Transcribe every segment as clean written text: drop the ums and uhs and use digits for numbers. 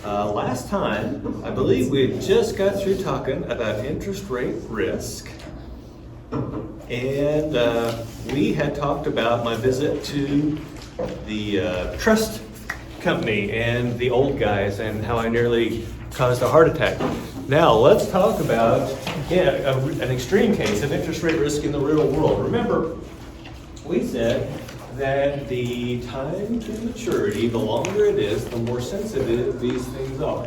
Last time, I believe we had just got through talking about interest rate risk, and we had talked about my visit to the trust company and the old guys and how I nearly caused a heart attack. Now let's talk about an extreme case of interest rate risk in the real world. Remember, we said that the time to maturity, the longer it is, the more sensitive these things are.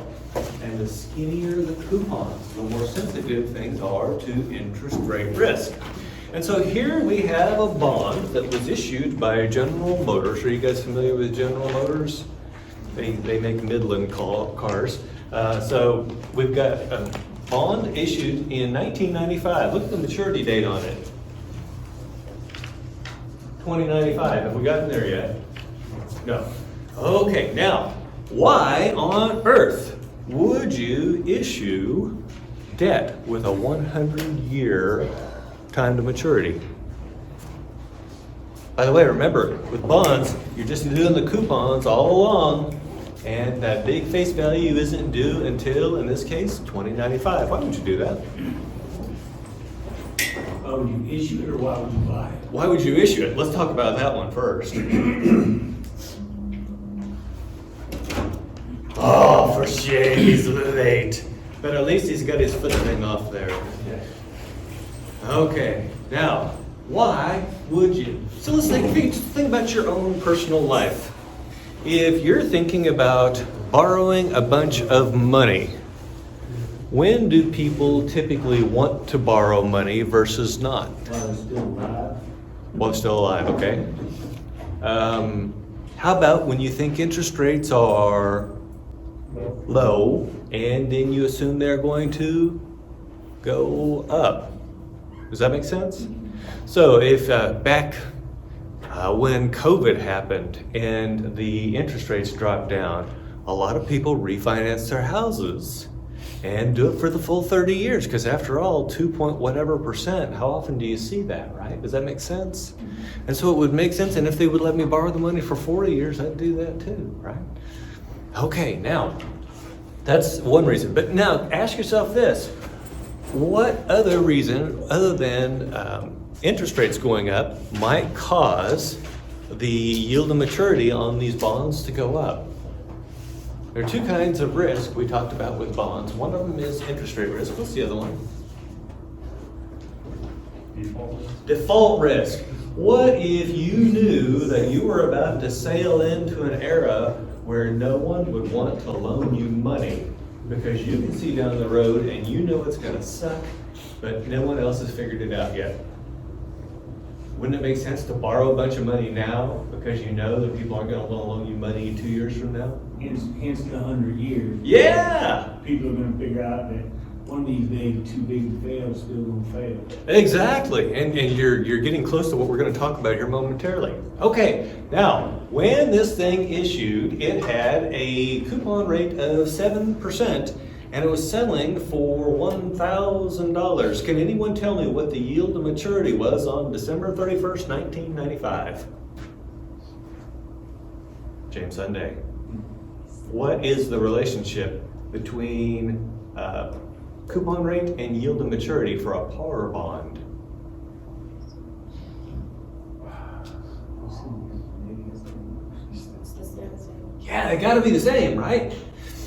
And the skinnier the coupons, the more sensitive things are to interest rate risk. And so here we have a bond that was issued by General Motors. Are you guys familiar with General Motors? They make Midland cars. So we've got a bond issued in 1995. Look at the maturity date on it. 2095. Have we gotten there yet? No. Okay, now, why on earth would you issue debt with a 100-year time to maturity? By the way, remember, with bonds, you're just doing the coupons all along, and that big face value isn't due until, in this case, 2095. Why would you do that? Why would you issue it, or why would you buy it? Why would you issue it? Let's talk about that one first. Oh, for shame, he's late. But at least he's got his foot thing off there. Okay, now, why would you? So let's think about your own personal life. If you're thinking about borrowing a bunch of money, when do people typically want to borrow money versus not? While it's still alive. While it's still alive, okay. How about when you think interest rates are low and then you assume they're going to go up? Does that make sense? So if back when COVID happened and the interest rates dropped down, a lot of people refinanced their houses and do it for the full 30 years, because after all, 2.whatever%, how often do you see that, right? Does that make sense? And so it would make sense, and if they would let me borrow the money for 40 years, I'd do that too, right? Okay, now, that's one reason. But now, ask yourself this. What other reason, other than interest rates going up, might cause the yield to maturity on these bonds to go up? There are two kinds of risk we talked about with bonds. One of them is interest rate risk. What's the other one? Default risk. What if you knew that you were about to sail into an era where no one would want to loan you money because you can see down the road and you know it's going to suck, but no one else has figured it out yet? Wouldn't it make sense to borrow a bunch of money now because you know that people aren't going to loan you money 2 years from now? Hence the 100 years. Yeah! People are going to figure out that one of these days, too big to fail is still going to fail. Exactly, and you're getting close to what we're going to talk about here momentarily. Okay, now, when this thing issued, it had a coupon rate of 7%, and it was selling for $1,000. Can anyone tell me what the yield to maturity was on December 31st, 1995? James Sunday. What is the relationship between coupon rate and yield to maturity for a par bond? Yeah, they got to be the same, right?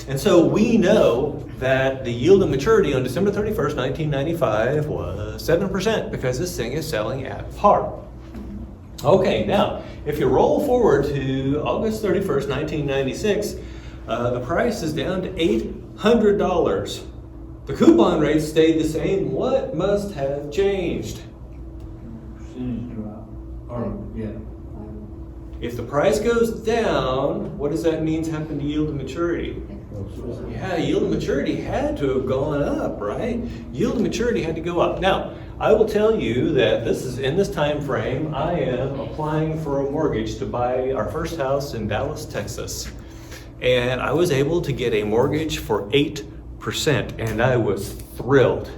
And so we know that the yield to maturity on December 31st, 1995 was 7% because this thing is selling at par. Okay, now, if you roll forward to August 31st, 1996, the price is down to $800. The coupon rate stayed the same. What must have changed? Percentage drop. Or, yeah. If the price goes down, what does that mean happen to yield to maturity? Yeah, yield to maturity had to have gone up, right? Yield to maturity had to go up. Now, I will tell you that this is in this time frame, I am applying for a mortgage to buy our first house in Dallas, Texas. And I was able to get a mortgage for 8%, and I was thrilled.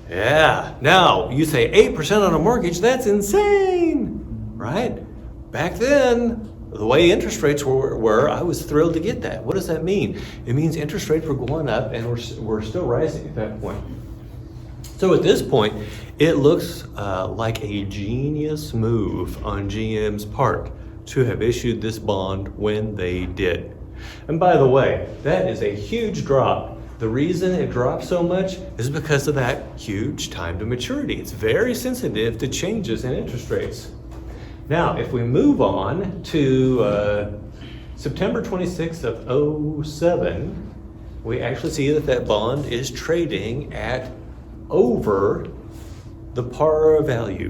Yeah. Now, you say 8% on a mortgage, that's insane, right? Back then, the way interest rates were, I was thrilled to get that. What does that mean? It means interest rates were going up and we're still rising at that point. So at this point, it looks like a genius move on GM's part to have issued this bond when they did. And by the way, that is a huge drop. The reason it dropped so much is because of that huge time to maturity. It's very sensitive to changes in interest rates. Now, if we move on to September 26th of 07, we actually see that bond is trading at over the par value.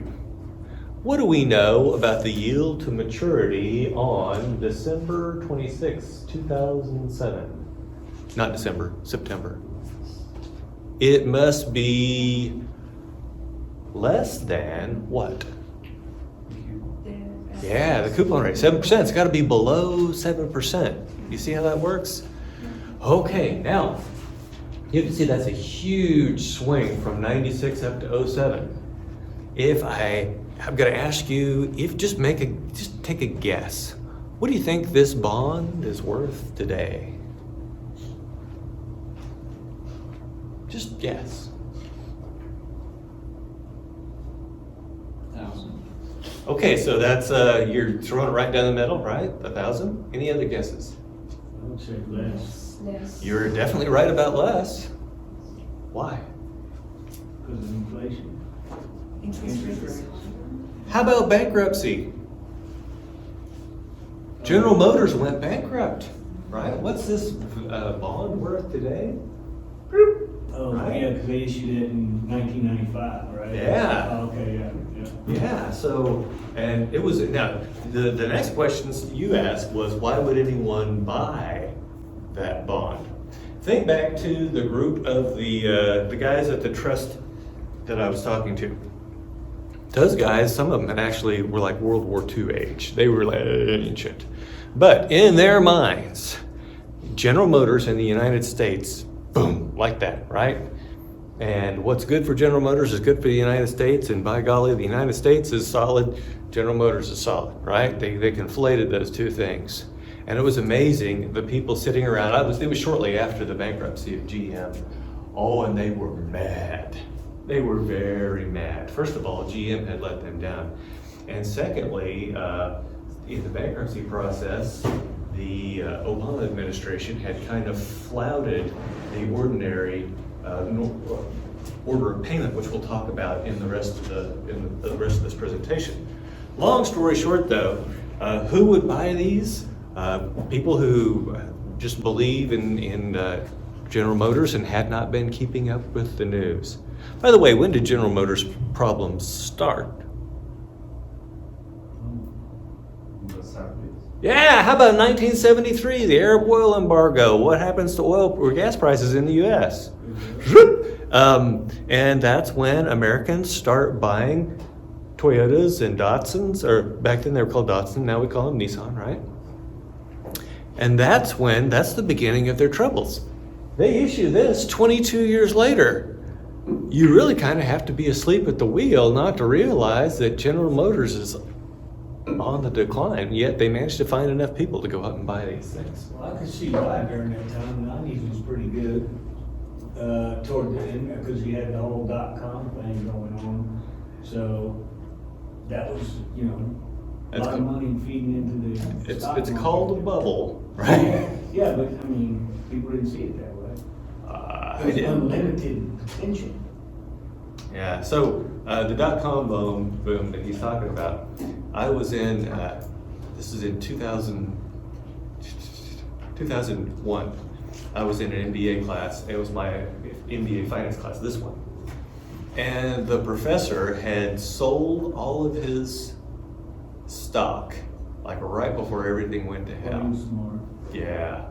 What do we know about the yield to maturity on December 26, 2007? Not December, September. It must be less than what? Yeah, the coupon rate, 7%. It's got to be below 7%. You see how that works? Okay, now, you can see that's a huge swing from 96 up to 07. I'm going to ask you, just take a guess. What do you think this bond is worth today? Just guess. 1,000. Okay, so that's you're throwing it right down the middle, right? 1,000. Any other guesses? I would say less, Less. You're definitely right about less. Why? because of inflation. Interest rates. How about bankruptcy? General Motors went bankrupt, right? What's this bond worth today? Oh, Right. yeah, because they issued it in 1995, right? Yeah. Oh, okay, yeah. Yeah, so, and it was, now, the next questions you asked was, why would anyone buy that bond? Think back to the group of the guys at the trust that I was talking to. Those guys, some of them had actually were like World War II age. They were like ancient. But in their minds, General Motors in the United States, boom, like that, right? And what's good for General Motors is good for the United States, and by golly, the United States is solid, General Motors is solid, right? They conflated those two things. And it was amazing, the people sitting around, it was shortly after the bankruptcy of GM. Oh, and they were mad. They were very mad. First of all, GM had let them down. And secondly, in the bankruptcy process, the Obama administration had kind of flouted the ordinary order of payment, which we'll talk about in the rest of this presentation. Long story short, though, who would buy these? People who just believe in General Motors and had not been keeping up with the news. By the way, when did General Motors problems start? Yeah, how about 1973, the Arab oil embargo? What happens to oil or gas prices in the U.S.? And that's when Americans start buying Toyotas and Datsuns, or back then they were called Datsun, now we call them Nissan, right? And that's the beginning of their troubles. They issue this 22 years later. You really kind of have to be asleep at the wheel not to realize that General Motors is on the decline, yet they managed to find enough people to go out and buy these things. Well, I could see why during that time, the 90s was pretty good, toward the end, because you had the whole .com thing going on. So that was, a lot of money feeding into the stock It's market. called a bubble, right? Yeah, but I mean, people didn't see it that way. I There's did. unlimited potential. Yeah, so the dot-com boom that he's talking about, I was in, this is in 2001. I was in an MBA class. It was my MBA finance class, this one. And the professor had sold all of his stock, like right before everything went to hell. Well, smart. Yeah,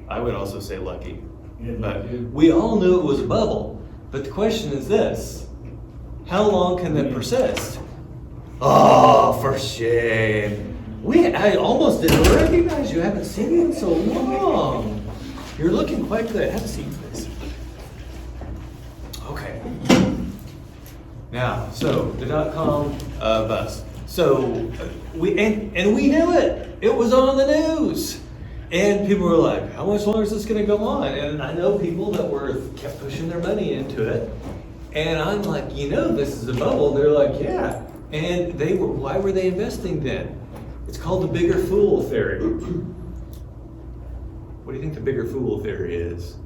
I would also say lucky. Yeah, But they- we all knew it was a bubble. But the question is this, how long can that persist? Oh, for shame. I almost didn't recognize you. I haven't seen you in so long. You're looking quite good. Have a seat, please. Okay. Now, so the dot-com bust. So we knew it. It was on the news. And people were like, how much longer is this going to go on? And I know people that kept pushing their money into it. And I'm like, this is a bubble. They're like, yeah. And why were they investing then? It's called the bigger fool theory. What do you think the bigger fool theory is?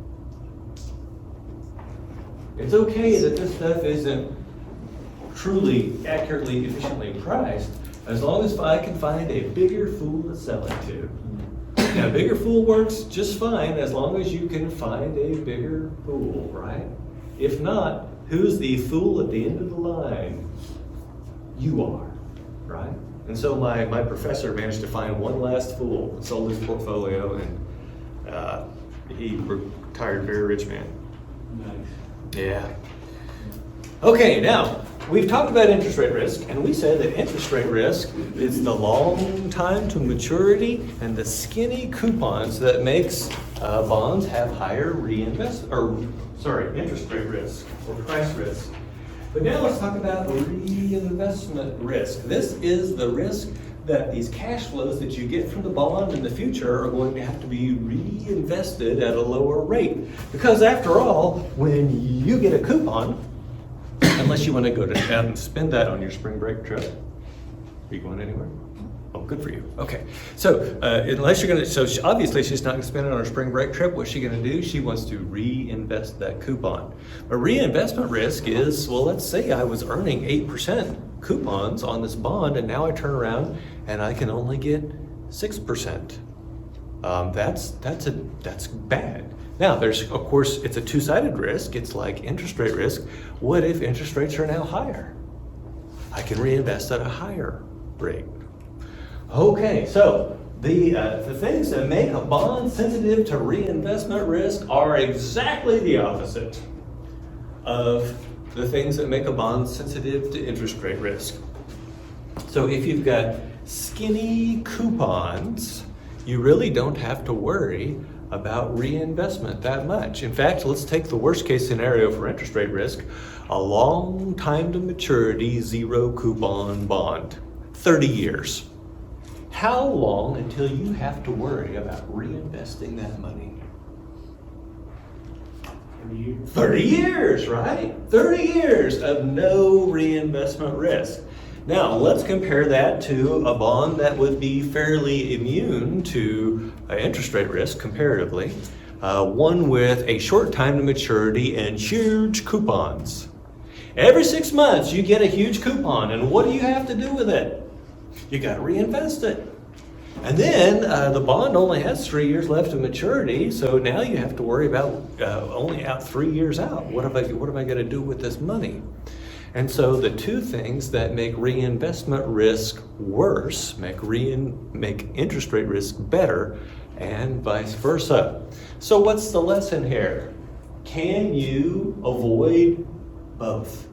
It's okay that this stuff isn't truly, accurately, efficiently priced, as long as I can find a bigger fool to sell it to. Now, bigger fool works just fine as long as you can find a bigger fool, right? If not, who's the fool at the end of the line? You are, right? And so my professor managed to find one last fool and sold his portfolio, and he retired very rich man. Nice. Yeah. Okay, now, we've talked about interest rate risk, and we said that interest rate risk is the long time to maturity and the skinny coupons that makes bonds have higher interest rate risk or price risk. But now let's talk about reinvestment risk. This is the risk that these cash flows that you get from the bond in the future are going to have to be reinvested at a lower rate. Because after all, when you get a coupon, unless you want to go to town and spend that on your spring break trip. Are you going anywhere? Oh, good for you. Okay. So, unless you're going to, obviously she's not going to spend it on her spring break trip. What's she going to do? She wants to reinvest that coupon. But reinvestment risk is, well, let's say I was earning 8% coupons on this bond, and now I turn around and I can only get 6%. That's bad. Now, of course, it's a two-sided risk. It's like interest rate risk. What if interest rates are now higher? I can reinvest at a higher rate. Okay, so the things that make a bond sensitive to reinvestment risk are exactly the opposite of the things that make a bond sensitive to interest rate risk. So if you've got skinny coupons, you really don't have to worry about reinvestment that much. In fact, let's take the worst case scenario for interest rate risk, a long time to maturity, zero coupon bond, 30 years. How long until you have to worry about reinvesting that money? 30 years, right? 30 years of no reinvestment risk. Now, let's compare that to a bond that would be fairly immune to interest rate risk comparatively, one with a short time to maturity and huge coupons. Every 6 months, you get a huge coupon, and what do you have to do with it? You got to reinvest it. And then the bond only has 3 years left of maturity, so now you have to worry about only out 3 years out. What am I going to do with this money? And so the two things that make reinvestment risk worse make interest rate risk better, and vice versa. So what's the lesson here? Can you avoid both?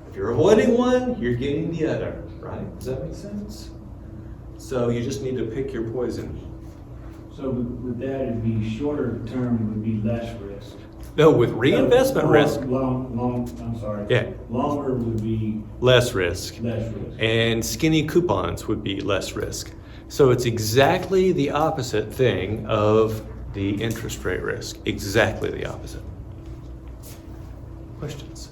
If you're avoiding one, you're getting the other, right? Does that make sense? So you just need to pick your poison. So with that, it'd be shorter term would be less risk. No, with reinvestment risk. Yeah. Longer would be less risk. Less risk. And skinny coupons would be less risk. So it's exactly the opposite thing of the interest rate risk. Exactly the opposite. Questions?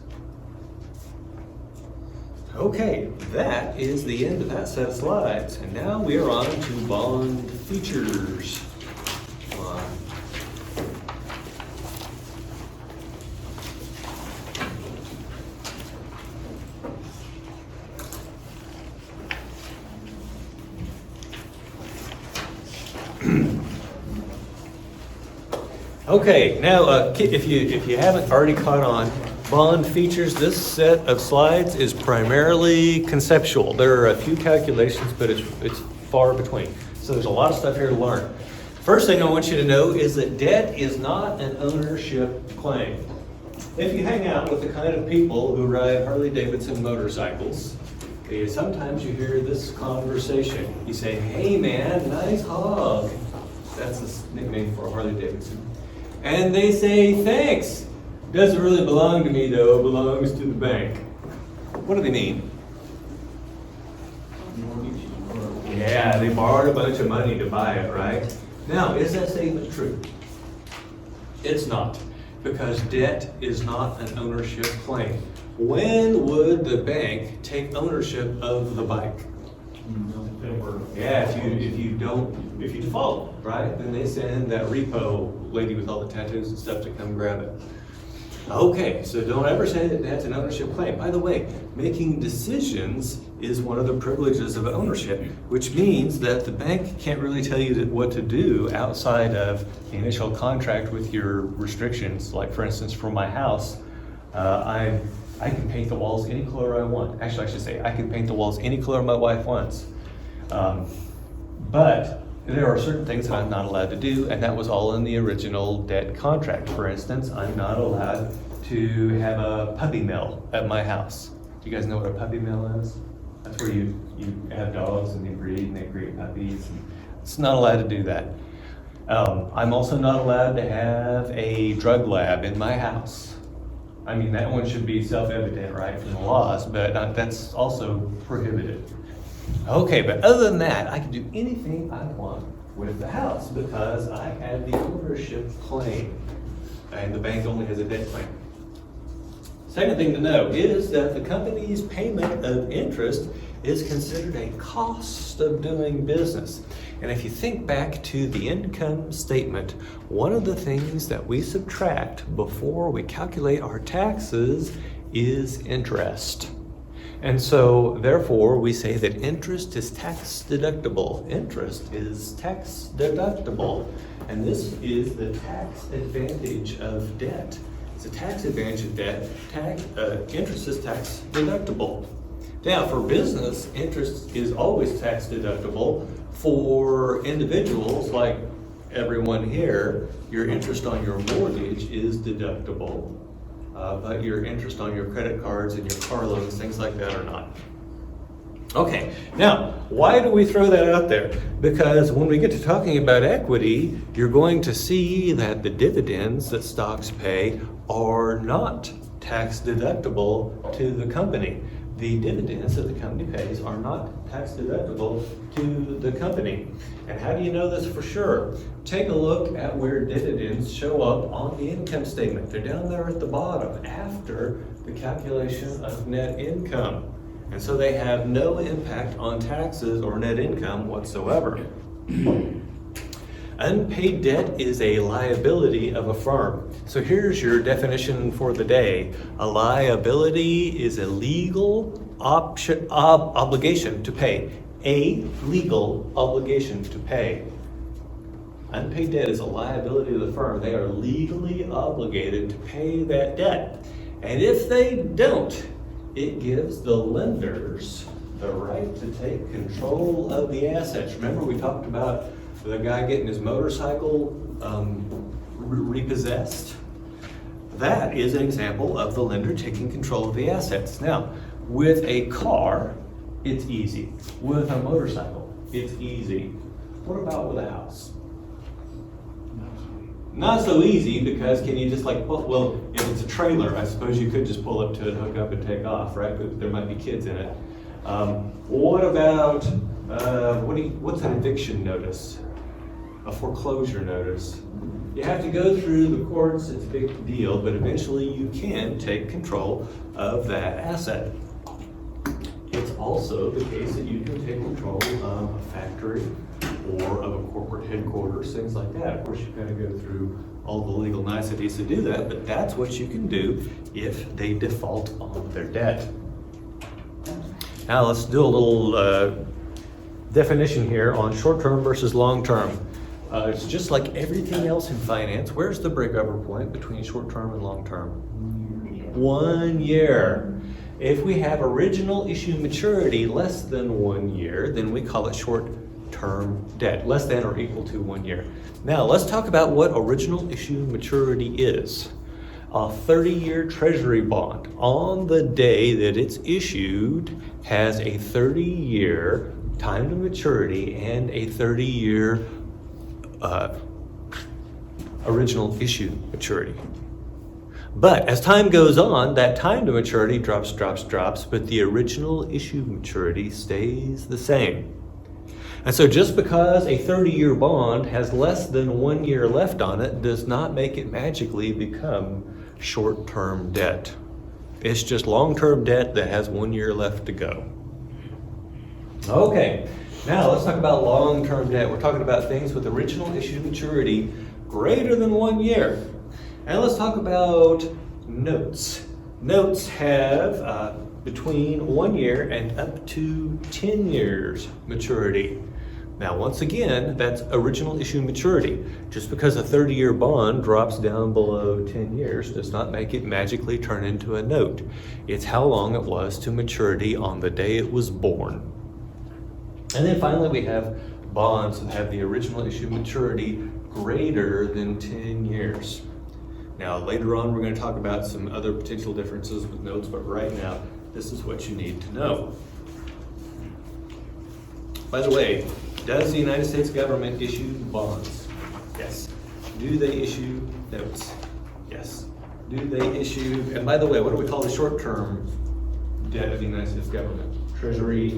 Okay, that is the end of that set of slides. And now we are on to bond features. Okay, now if you haven't already caught on, bond features, this set of slides is primarily conceptual. There are a few calculations, but it's far between. So there's a lot of stuff here to learn. First thing I want you to know is that debt is not an ownership claim. If you hang out with the kind of people who ride Harley-Davidson motorcycles, sometimes you hear this conversation. You say, "Hey man, nice hog." That's the nickname for Harley-Davidson. And they say, "Thanks. Doesn't really belong to me though, it belongs to the bank." What do they mean? Yeah, they borrowed a bunch of money to buy it, right? Now, is that statement true? It's not, because debt is not an ownership claim. When would the bank take ownership of the bike? Yeah, if you default, right? Then they send that repo lady with all the tattoos and stuff to come grab it. Okay, so don't ever say that that's an ownership claim. By the way, making decisions is one of the privileges of ownership, which means that the bank can't really tell you what to do outside of the initial contract with your restrictions. Like for instance, for my house, I can paint the walls any color I want. Actually, I should say I can paint the walls any color my wife wants. But there are certain things that I'm not allowed to do, and that was all in the original debt contract. For instance, I'm not allowed to have a puppy mill at my house. Do you guys know what a puppy mill is? That's where you have dogs and they breed and they create puppies. It's not allowed to do that. I'm also not allowed to have a drug lab in my house. I mean, that one should be self-evident, right, from the laws, but that's also prohibited. Okay, but other than that, I can do anything I want with the house because I have the ownership claim, and the bank only has a debt claim. Second thing to know is that the company's payment of interest is considered a cost of doing business. And if you think back to the income statement, one of the things that we subtract before we calculate our taxes is interest. And so, therefore, we say that interest is tax deductible. Interest is tax deductible. And this is the tax advantage of debt. It's a tax advantage of debt. Interest is tax deductible. Now, for business, interest is always tax deductible. For individuals, like everyone here, your interest on your mortgage is deductible. But your interest on your credit cards and your car loans, things like that, are not. Okay, now, why do we throw that out there? Because when we get to talking about equity, you're going to see that the dividends that stocks pay are not tax deductible to the company. The dividends that the company pays are not tax deductible to the company. And how do you know this for sure? Take a look at where dividends show up on the income statement. They're down there at the bottom after the calculation of net income. And so they have no impact on taxes or net income whatsoever. Unpaid debt is a liability of a firm. So here's your definition for the day. A liability is a legal obligation to pay. A legal obligation to pay. Unpaid debt is a liability of the firm. They are legally obligated to pay that debt. And if they don't, it gives the lenders the right to take control of the assets. Remember we talked about the guy getting his motorcycle repossessed? That is an example of the lender taking control of the assets. Now, with a car, it's easy. With a motorcycle, it's easy. What about with a house? Not so easy, because can you just well, if it's a trailer, I suppose you could just pull up to it, hook up and take off, right? But there might be kids in it. What about, what's an eviction notice? A foreclosure notice. You have to go through the courts, it's a big deal, but eventually you can take control of that asset. It's also the case that you can take control of a factory or of a corporate headquarters, things like that. Of course, you've got to go through all the legal niceties to do that, but that's what you can do if they default on their debt. Now let's do a little definition here on short-term versus long-term. It's just like everything else in finance. Where's the break-over point between short-term and long-term? 1 year. If we have original issue maturity less than 1 year, then we call it short-term debt, less than or equal to 1 year. Now, let's talk about what original issue maturity is. A 30-year treasury bond on the day that it's issued has a 30-year time to maturity and a 30-year original issue maturity. But as time goes on, that time to maturity drops, but the original issue maturity stays the same. And so just because a 30-year bond has less than 1 year left on it does not make it magically become short-term debt. It's just long-term debt that has 1 year left to go. Okay, now let's talk about long-term debt. We're talking about things with original issue maturity greater than 1 year. And let's talk about notes. Notes have between 1 year and up to 10 years maturity. Now, once again, that's original issue maturity. Just because a 30-year bond drops down below 10 years does not make it magically turn into a note. It's how long it was to maturity on the day it was born. And then finally, we have bonds that have the original issue maturity greater than 10 years. Now, later on, we're going to talk about some other potential differences with notes, but right now, this is what you need to know. By the way, does the United States government issue bonds? Yes. Do they issue notes? Yes. Do they issue, and by the way, what do we call the short-term debt of the United States government? Treasury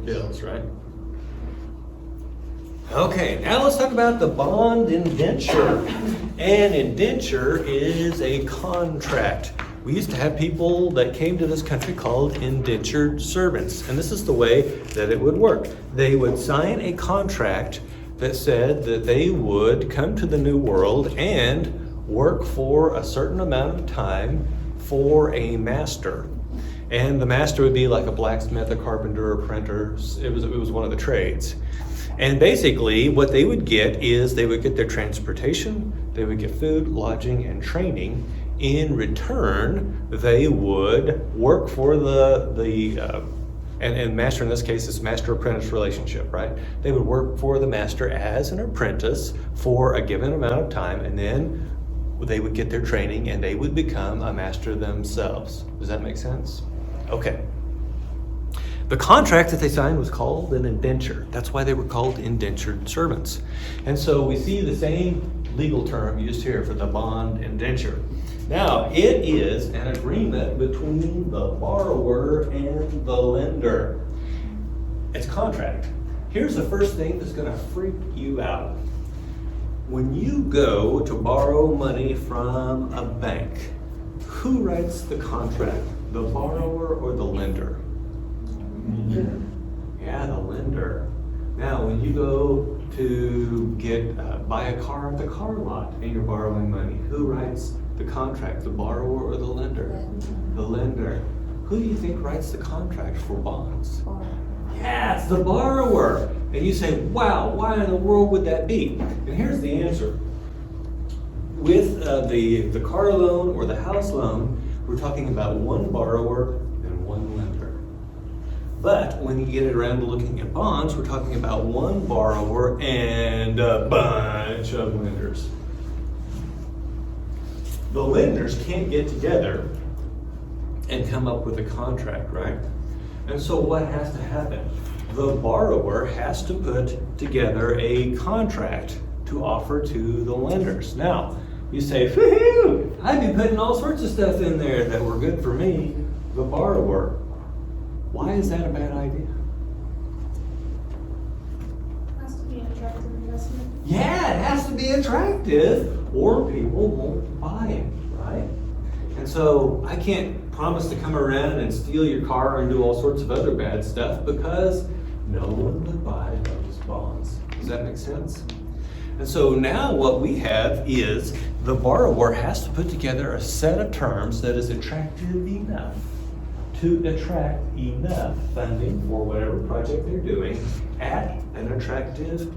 bills, right? Okay, now let's talk about the bond indenture. An indenture is a contract. We used to have people that came to this country called indentured servants, and this is the way that it would work. They would sign a contract that said that they would come to the New World and work for a certain amount of time for a master. And the master would be like a blacksmith, a carpenter, a printer. It was one of the trades. And basically what they would get is they would get their transportation, they would get food, lodging, and training. In return, they would work for and master in this case is master-apprentice relationship, right? They would work for the master as an apprentice for a given amount of time, and then they would get their training and they would become a master themselves. Does that make sense? Okay. The contract that they signed was called an indenture. That's why they were called indentured servants. And so we see the same legal term used here for the bond indenture. Now, it is an agreement between the borrower and the lender. It's a contract. Here's the first thing that's going to freak you out. When you go to borrow money from a bank, who writes the contract? The borrower or the lender? Yeah, the lender. Now, when you go to buy a car at the car lot and you're borrowing money, who writes the contract, the borrower or the lender? The lender. Who do you think writes the contract for bonds? Yeah, it's the borrower. And you say, wow, why in the world would that be? And here's the answer. With the car loan or the house loan, we're talking about one borrower and one lender. But when you get around to looking at bonds, we're talking about one borrower and a bunch of lenders. The lenders can't get together and come up with a contract, right? And so what has to happen? The borrower has to put together a contract to offer to the lenders. Now, you say, whoo-hoo, I'd be putting all sorts of stuff in there that were good for me, the borrower. Why is that a bad idea? It has to be an attractive investment. Yeah, it has to be attractive or people won't buy it, right? And so I can't promise to come around and steal your car and do all sorts of other bad stuff because no one would buy those bonds. Does that make sense? And so now what we have is the borrower has to put together a set of terms that is attractive enough to attract enough funding for whatever project they're doing at an attractive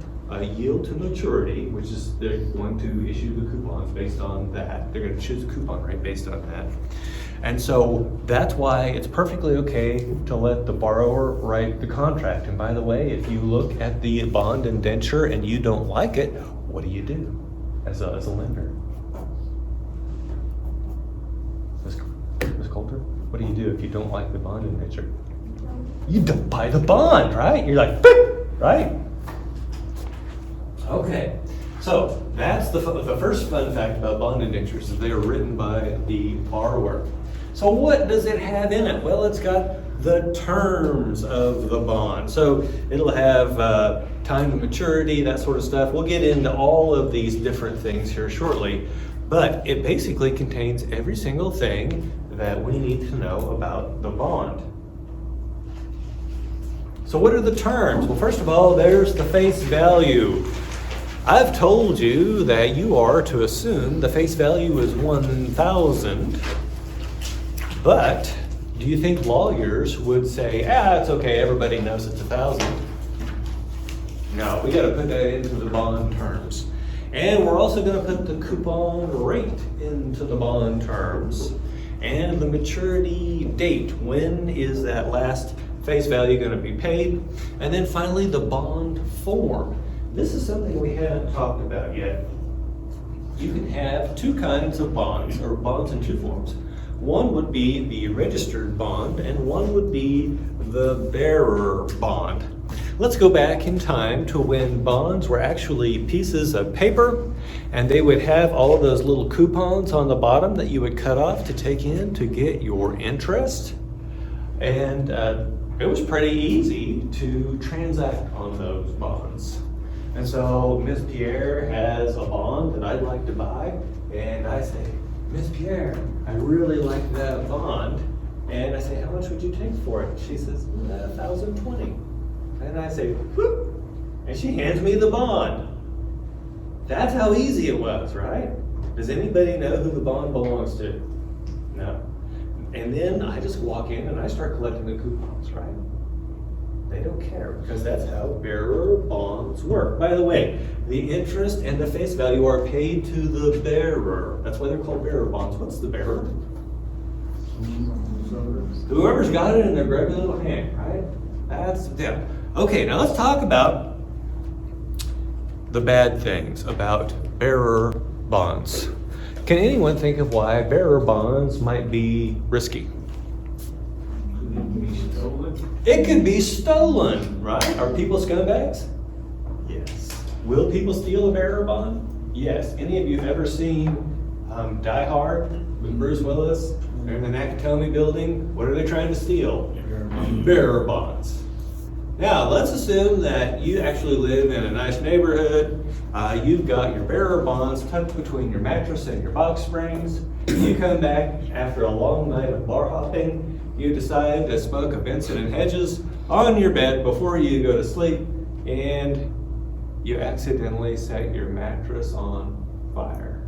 yield to maturity, which is they're going to issue the coupons based on that. They're going to choose a coupon rate based on that. And so that's why it's perfectly okay to let the borrower write the contract. And by the way, if you look at the bond indenture and you don't like it, what do you do as a lender? Ms. Coulter, what do you do if you don't like the bond indenture? You don't buy the bond, right? You're like, beep, right? Okay, so that's the first fun fact about bond indentures is they are written by the borrower. So what does it have in it? Well, it's got the terms of the bond. So it'll have time to maturity, that sort of stuff. We'll get into all of these different things here shortly, but it basically contains every single thing that we need to know about the bond. So what are the terms? Well, first of all, there's the face value. I've told you that you are to assume the face value is 1,000, but do you think lawyers would say, it's okay, everybody knows it's 1,000? No, we gotta put that into the bond terms. And we're also gonna put the coupon rate into the bond terms. And the maturity date, when is that last face value gonna be paid? And then finally, the bond form. This is something we haven't talked about yet. You can have two kinds of bonds, or bonds in two forms. One would be the registered bond, and one would be the bearer bond. Let's go back in time to when bonds were actually pieces of paper, and they would have all of those little coupons on the bottom that you would cut off to take in to get your interest. And it was pretty easy to transact on those bonds. And so Ms. Pierre has a bond that I'd like to buy, and I say, Ms. Pierre, I really like that bond. And I say, how much would you take for it? She says, 1,020. And I say, whoop, and she hands me the bond. That's how easy it was, right? Does anybody know who the bond belongs to? No. And then I just walk in and I start collecting the coupons, right? They don't care, because that's how bearer bonds work. By the way, the interest and the face value are paid to the bearer. That's why they're called bearer bonds. What's the bearer? Whoever's got it in their grubby little hand, right? That's them. Okay, now let's talk about the bad things about bearer bonds. Can anyone think of why bearer bonds might be risky? It could be stolen, right? Are people scumbags? Yes. Will people steal a bearer bond? Yes. Any of you ever seen Die Hard with Bruce Willis? They're in the Nakatomi building. What are they trying to steal? Bearer bonds. Now, let's assume that you actually live in a nice neighborhood. You've got your bearer bonds tucked between your mattress and your box springs. You come back after a long night of bar hopping. You decide to smoke a Benson and Hedges on your bed before you go to sleep, and you accidentally set your mattress on fire.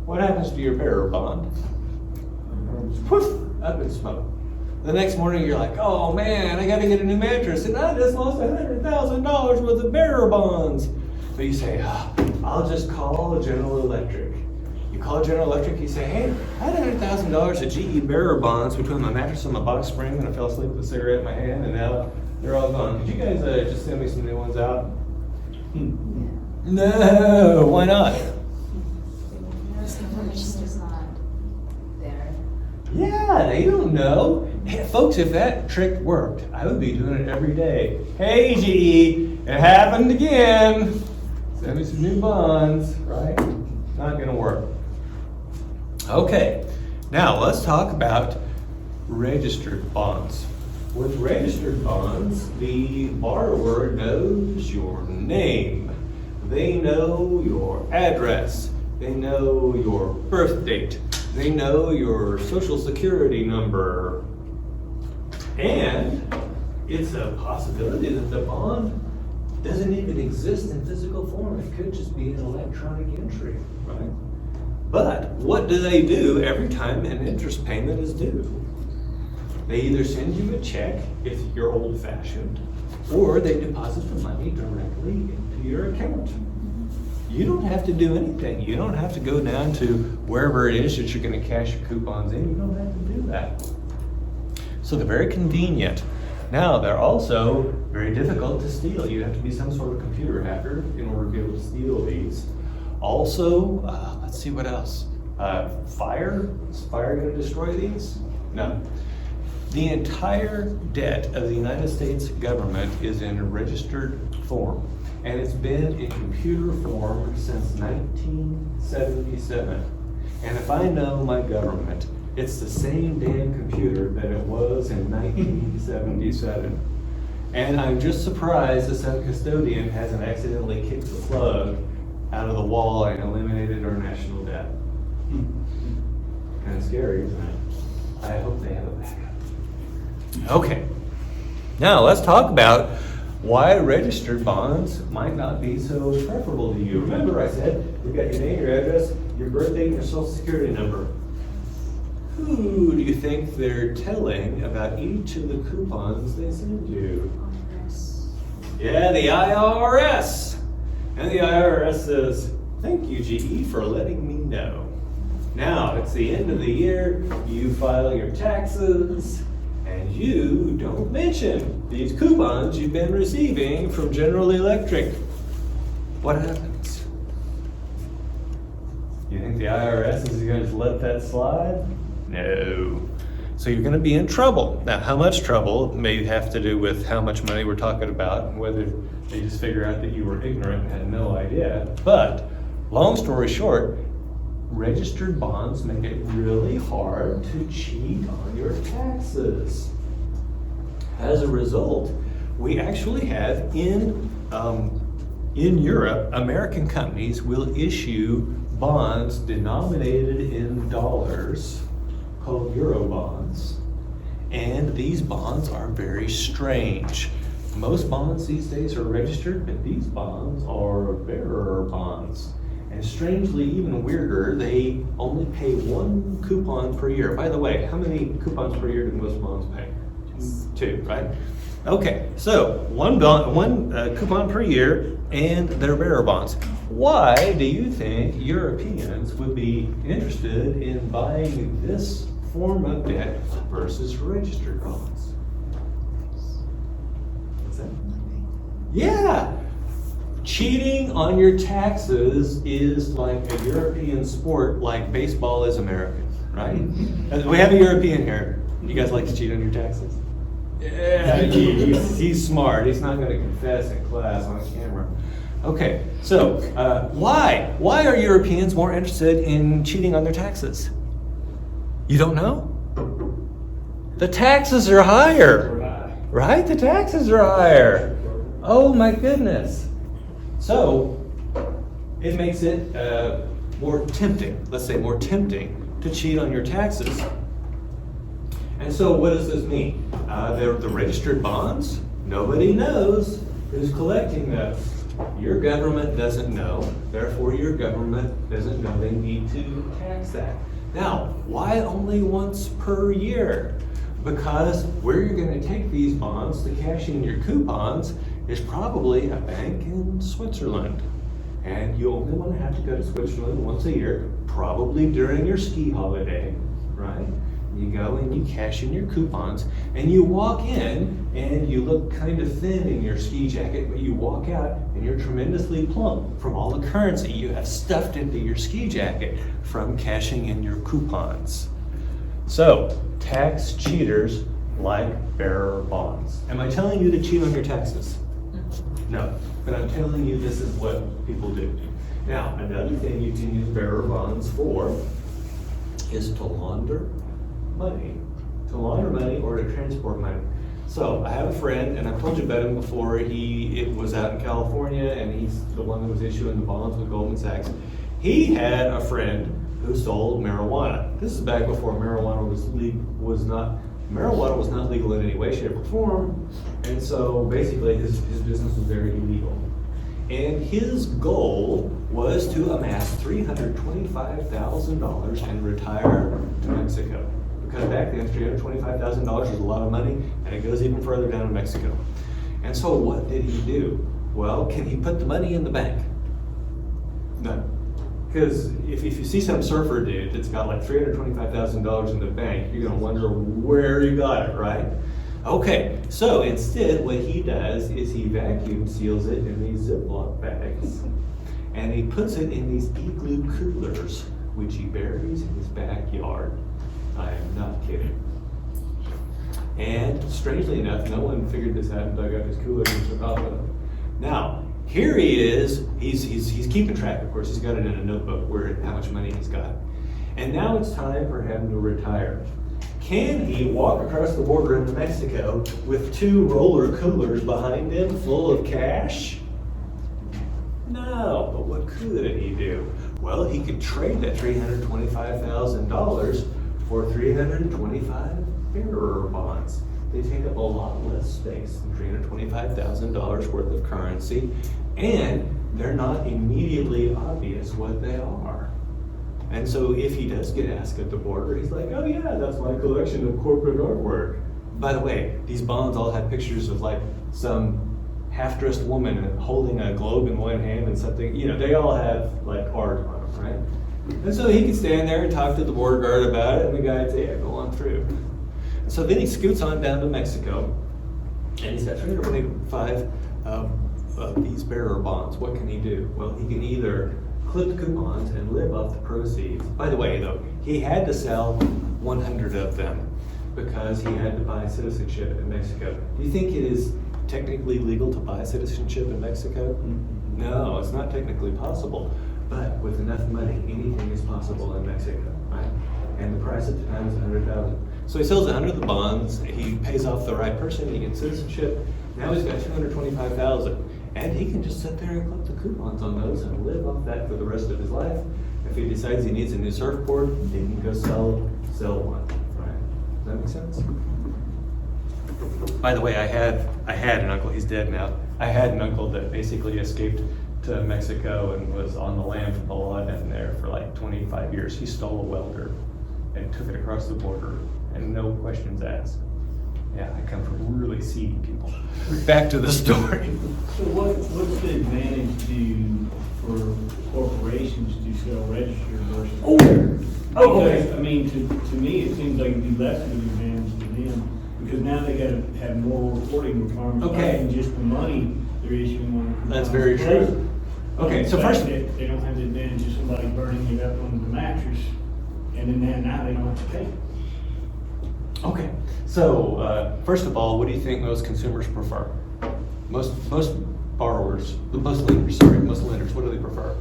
What happens to your bearer bond? Poof, up in smoke. The next morning you're like, oh man, I gotta get a new mattress, and I just lost $100,000 worth of bearer bonds. So you say, I'll just call General Electric. You call General Electric, you say, hey, I had $100,000 of GE bearer bonds between my mattress and my box spring, and I fell asleep with a cigarette in my hand, and now they're all gone. Could you guys just send me some new ones out? No, why not? The information is not there. Yeah, they don't know. Hey, folks, if that trick worked, I would be doing it every day. Hey, GE, it happened again. Send me some new bonds, right? Not gonna work. Okay, now let's talk about registered bonds. With registered bonds, the borrower knows your name. They know your address. They know your birth date. They know your social security number. And it's a possibility that the bond doesn't even exist in physical form. It could just be an electronic entry, right? But what do they do every time an interest payment is due? They either send you a check if you're old-fashioned, or they deposit the money directly into your account. You don't have to do anything. You don't have to go down to wherever it is that you're going to cash your coupons in. You don't have to do that. So they're very convenient. Now, they're also very difficult to steal. You have to be some sort of computer hacker in order to be able to steal these. Also, let's see what else. Fire? Is fire going to destroy these? No. The entire debt of the United States government is in registered form, and it's been in computer form since 1977. And if I know my government It's the same damn computer that it was in 1977. And I'm just surprised the sub-custodian hasn't accidentally kicked the plug out of the wall and eliminated our national debt. Kind of scary, isn't it? I hope they have a backup. Okay, now let's talk about why registered bonds might not be so preferable to you. Remember I said, you've got your name, your address, your birth date, and your social security number. Who do you think they're telling about each of the coupons they send you? Yeah, the IRS. And the IRS says, thank you, GE, for letting me know. Now, it's the end of the year, you file your taxes, and you don't mention these coupons you've been receiving from General Electric. What happens? You think the IRS is going to just let that slide? No. So you're going to be in trouble. Now, how much trouble may have to do with how much money we're talking about and whether they just figure out that you were ignorant and had no idea. But long story short, registered bonds make it really hard to cheat on your taxes. As a result, we actually have in Europe, American companies will issue bonds denominated in dollars called Euro bonds. And these bonds are very strange. Most bonds these days are registered, but these bonds are bearer bonds. And strangely, even weirder, they only pay one coupon per year. By the way, how many coupons per year do most bonds pay? Two, right? Okay, so one coupon per year, and they're bearer bonds. Why do you think Europeans would be interested in buying this form of debt versus registered bonds? What's that? Yeah! Cheating on your taxes is like a European sport, like baseball is American, right? We have a European here. You guys like to cheat on your taxes? Yeah, he's smart. He's not going to confess in class on camera. Okay, so why? Why are Europeans more interested in cheating on their taxes? You don't know? The taxes are higher, right? The taxes are higher. Oh my goodness. So it makes it more tempting, let's say more tempting to cheat on your taxes. And so what does this mean? The registered bonds, nobody knows who's collecting those. Your government doesn't know, therefore your government doesn't know they need to tax that. Now, why only once per year? Because where you're going to take these bonds to cash in your coupons is probably a bank in Switzerland. And you only want to have to go to Switzerland once a year, probably during your ski holiday, right? You go and you cash in your coupons, and you walk in and you look kind of thin in your ski jacket, but you walk out and you're tremendously plump from all the currency you have stuffed into your ski jacket from cashing in your coupons. So, tax cheaters like bearer bonds. Am I telling you to cheat on your taxes? No, but I'm telling you this is what people do. Now, another thing you can use bearer bonds for is to launder money. To launder money or to transport money. So, I have a friend, and I've told you about him before. He was out in California, and he's the one that was issuing the bonds with Goldman Sachs. He had a friend who sold marijuana. This is back before marijuana was not legal in any way, shape, or form. And so basically his business was very illegal. And his goal was to amass $325,000 and retire to Mexico. Because back then, $325,000 was a lot of money, and it goes even further down in Mexico. And so what did he do? Well, can he put the money in the bank? No. Because if you see some surfer dude that's got like $325,000 in the bank, you're going to wonder where he got it, right? Okay, so instead what he does is he vacuum seals it in these Ziploc bags, and he puts it in these igloo coolers, which he buries in his backyard. I am not kidding. And strangely enough, no one figured this out and dug up his coolers and took off with them. Now, here he is, he's keeping track, of course, he's got it in a notebook where how much money he's got. And now it's time for him to retire. Can he walk across the border into Mexico with 2 roller coolers behind him full of cash? No, but what could he do? Well, he could trade that $325,000 for 325 bearer bonds. They take up a lot less space than $325,000 worth of currency, and they're not immediately obvious what they are. And so if he does get asked at the border, he's like, oh yeah, that's my collection of corporate artwork. By the way, these bonds all have pictures of like some half-dressed woman holding a globe in one hand and something, they all have like art on them, right? And so he could stand there and talk to the border guard about it, and the guy would say, yeah, go on through. And so then he scoots on down to Mexico, and he's got 325 of these bearer bonds. What can he do? Well, he can either clip coupons and live off the proceeds. By the way, though, he had to sell 100 of them because he had to buy citizenship in Mexico. Do you think it is technically legal to buy citizenship in Mexico? No, it's not technically possible. But with enough money, anything is possible in Mexico, right? And the price at the time is $100,000. So he sells 100 of the bonds, he pays off the right person, he gets citizenship. Now he's got $225,000. And he can just sit there and clip the coupons on those and live off that for the rest of his life. If he decides he needs a new surfboard, he can go sell one, right? Does that make sense? By the way, I had an uncle, he's dead now. I had an uncle that basically escaped to Mexico and was on the lam for the law down there for like 25 years. He stole a welder and took it across the border and no questions asked. Yeah, I come from really seedy people. Back to the story. So what's the advantage for corporations to sell registered versus? Okay. Because, I mean, to me, it seems like it'd be less of an advantage to them, because now they gotta have more reporting requirements, Okay. other than just the money they're issuing on. That's very true. Okay, so first, They don't have the advantage of somebody burning it up on the mattress, and then now they don't have to pay. okay. So first of all, what do you think most consumers prefer? Most borrowers, most lenders, what do they prefer?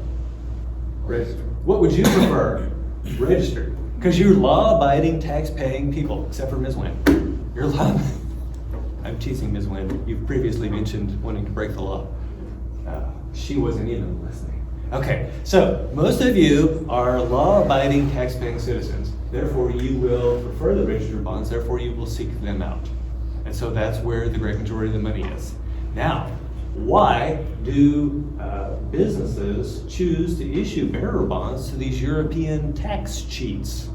Registered. What would you prefer? Registered. Because you're law-abiding, tax-paying people, except for Ms. Wynn. You're law. I'm teasing Ms. Wynn. You've previously mentioned wanting to break the law. She wasn't even listening. Okay, so most of you are law-abiding, tax-paying citizens. Therefore, you will prefer the registered bonds. Therefore, you will seek them out. And so that's where the great majority of the money is. Now, why do businesses choose to issue bearer bonds to these European tax cheats?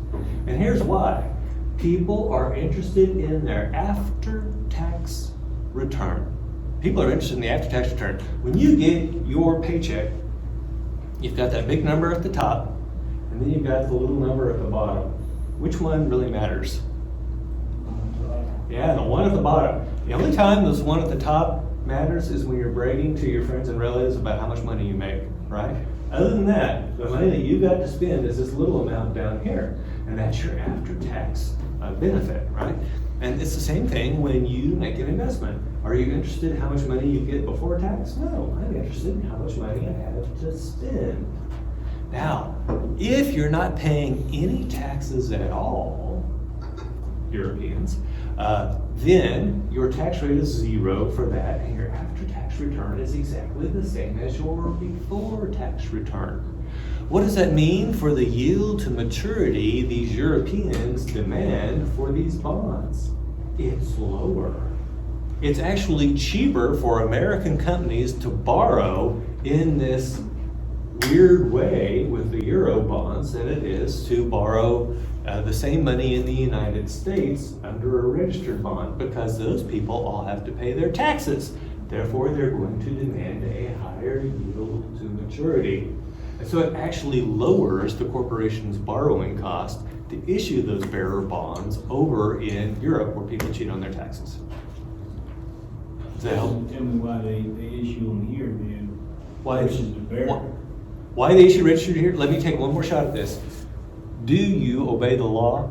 And here's why. People are interested in their after-tax return. People are interested in the after-tax return. When you get your paycheck, you've got that big number at the top, and then you've got the little number at the bottom. Which one really matters? Yeah, the one at the bottom. The only time this one at the top matters is when you're bragging to your friends and relatives about how much money you make, right? Other than that, the money that you got to spend is this little amount down here, and that's your after-tax benefit, right? And it's the same thing when you make an investment. Are you interested in how much money you get before tax? No, I'm interested in how much money I have to spend. Now, if you're not paying any taxes at all, Europeans, then your tax rate is 0 for that, and your after-tax return is exactly the same as your before-tax return. What does that mean for the yield to maturity these Europeans demand for these bonds? It's lower. It's actually cheaper for American companies to borrow in this weird way with the Euro bonds than it is to borrow the same money in the United States under a registered bond, because those people all have to pay their taxes. Therefore, they're going to demand a higher yield to maturity. And so it actually lowers the corporation's borrowing cost to issue those bearer bonds over in Europe where people cheat on their taxes. Does that help? Tell me why they issue them here then, Why? versus the bearer. Why they issue registered here? Let me take one more shot at this. Do you obey the law?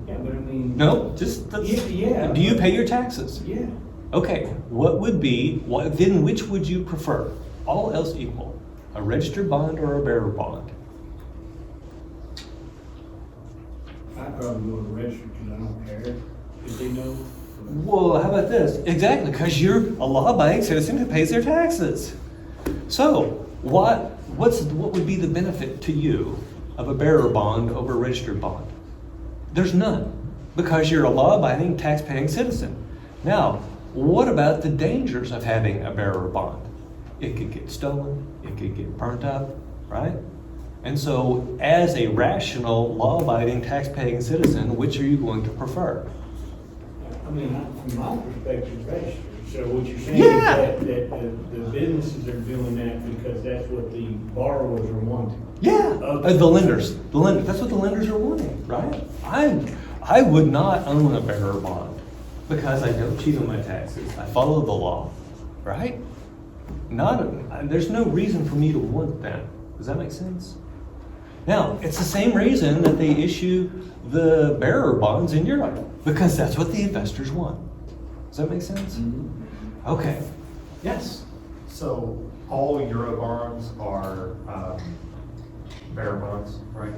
Yeah, but I mean. No, just Yeah. Do you pay your taxes? Yeah. Okay, then which would you prefer? All else equal, a registered bond or a bearer bond? I'd probably go to the register because I don't care if they know. Well, how about this? Exactly, because you're a law-abiding citizen who pays their taxes. So, what would be the benefit to you of a bearer bond over a registered bond? There's none, because you're a law-abiding, tax-paying citizen. Now, what about the dangers of having a bearer bond? It could get stolen, it could get burnt up, right? And so, as a rational, law-abiding, tax-paying citizen, which are you going to prefer? I mean, from my perspective, register. So what you're saying Yeah. is that the businesses are doing that because that's what the borrowers are wanting. Yeah, Okay. the lenders, that's what the lenders are wanting, right? I would not own a bearer bond because I don't cheat on my taxes. I follow the law, right? There's no reason for me to want that. Does that make sense? Now, it's the same reason that they issue the bearer bonds in Europe, because that's what the investors want. Does that make sense? Okay. Yes. So all Euro bonds are bearer bonds, right?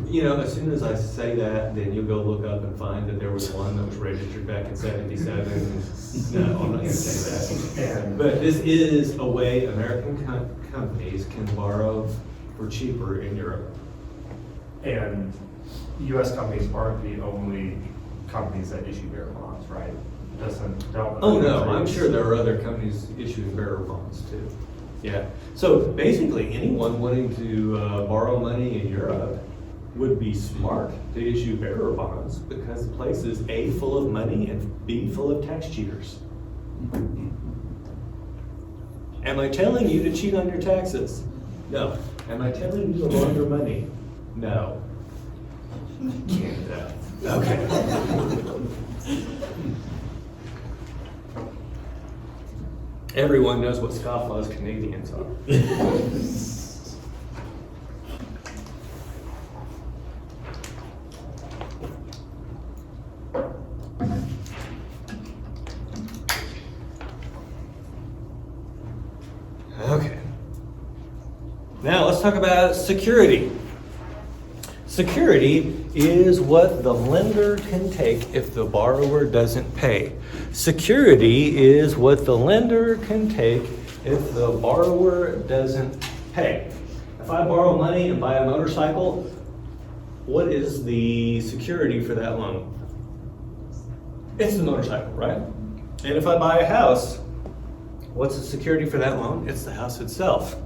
You know, as soon as I say that, then you'll go look up and find that there was one that was registered back in '77. No, I'm not gonna say that. But this is a way American companies can borrow for cheaper in Europe. And US companies aren't the only companies that issue bearer bonds, right? Don't. Oh, no, I'm sure there are other companies issuing bearer bonds too. Yeah, so basically, anyone wanting to borrow money in Europe would be smart to issue bearer bonds because the place is A, full of money, and B, full of tax cheaters. Am I telling you to cheat on your taxes? No. Am I telling you to launder money? No. Canada. Okay. Everyone knows what scofflaws Canadians are. Okay. Now let's talk about security. Security is what the lender can take if the borrower doesn't pay. Security is what the lender can take if the borrower doesn't pay. If I borrow money and buy a motorcycle, what is the security for that loan? It's the motorcycle, right? And if I buy a house, what's the security for that loan? It's the house itself.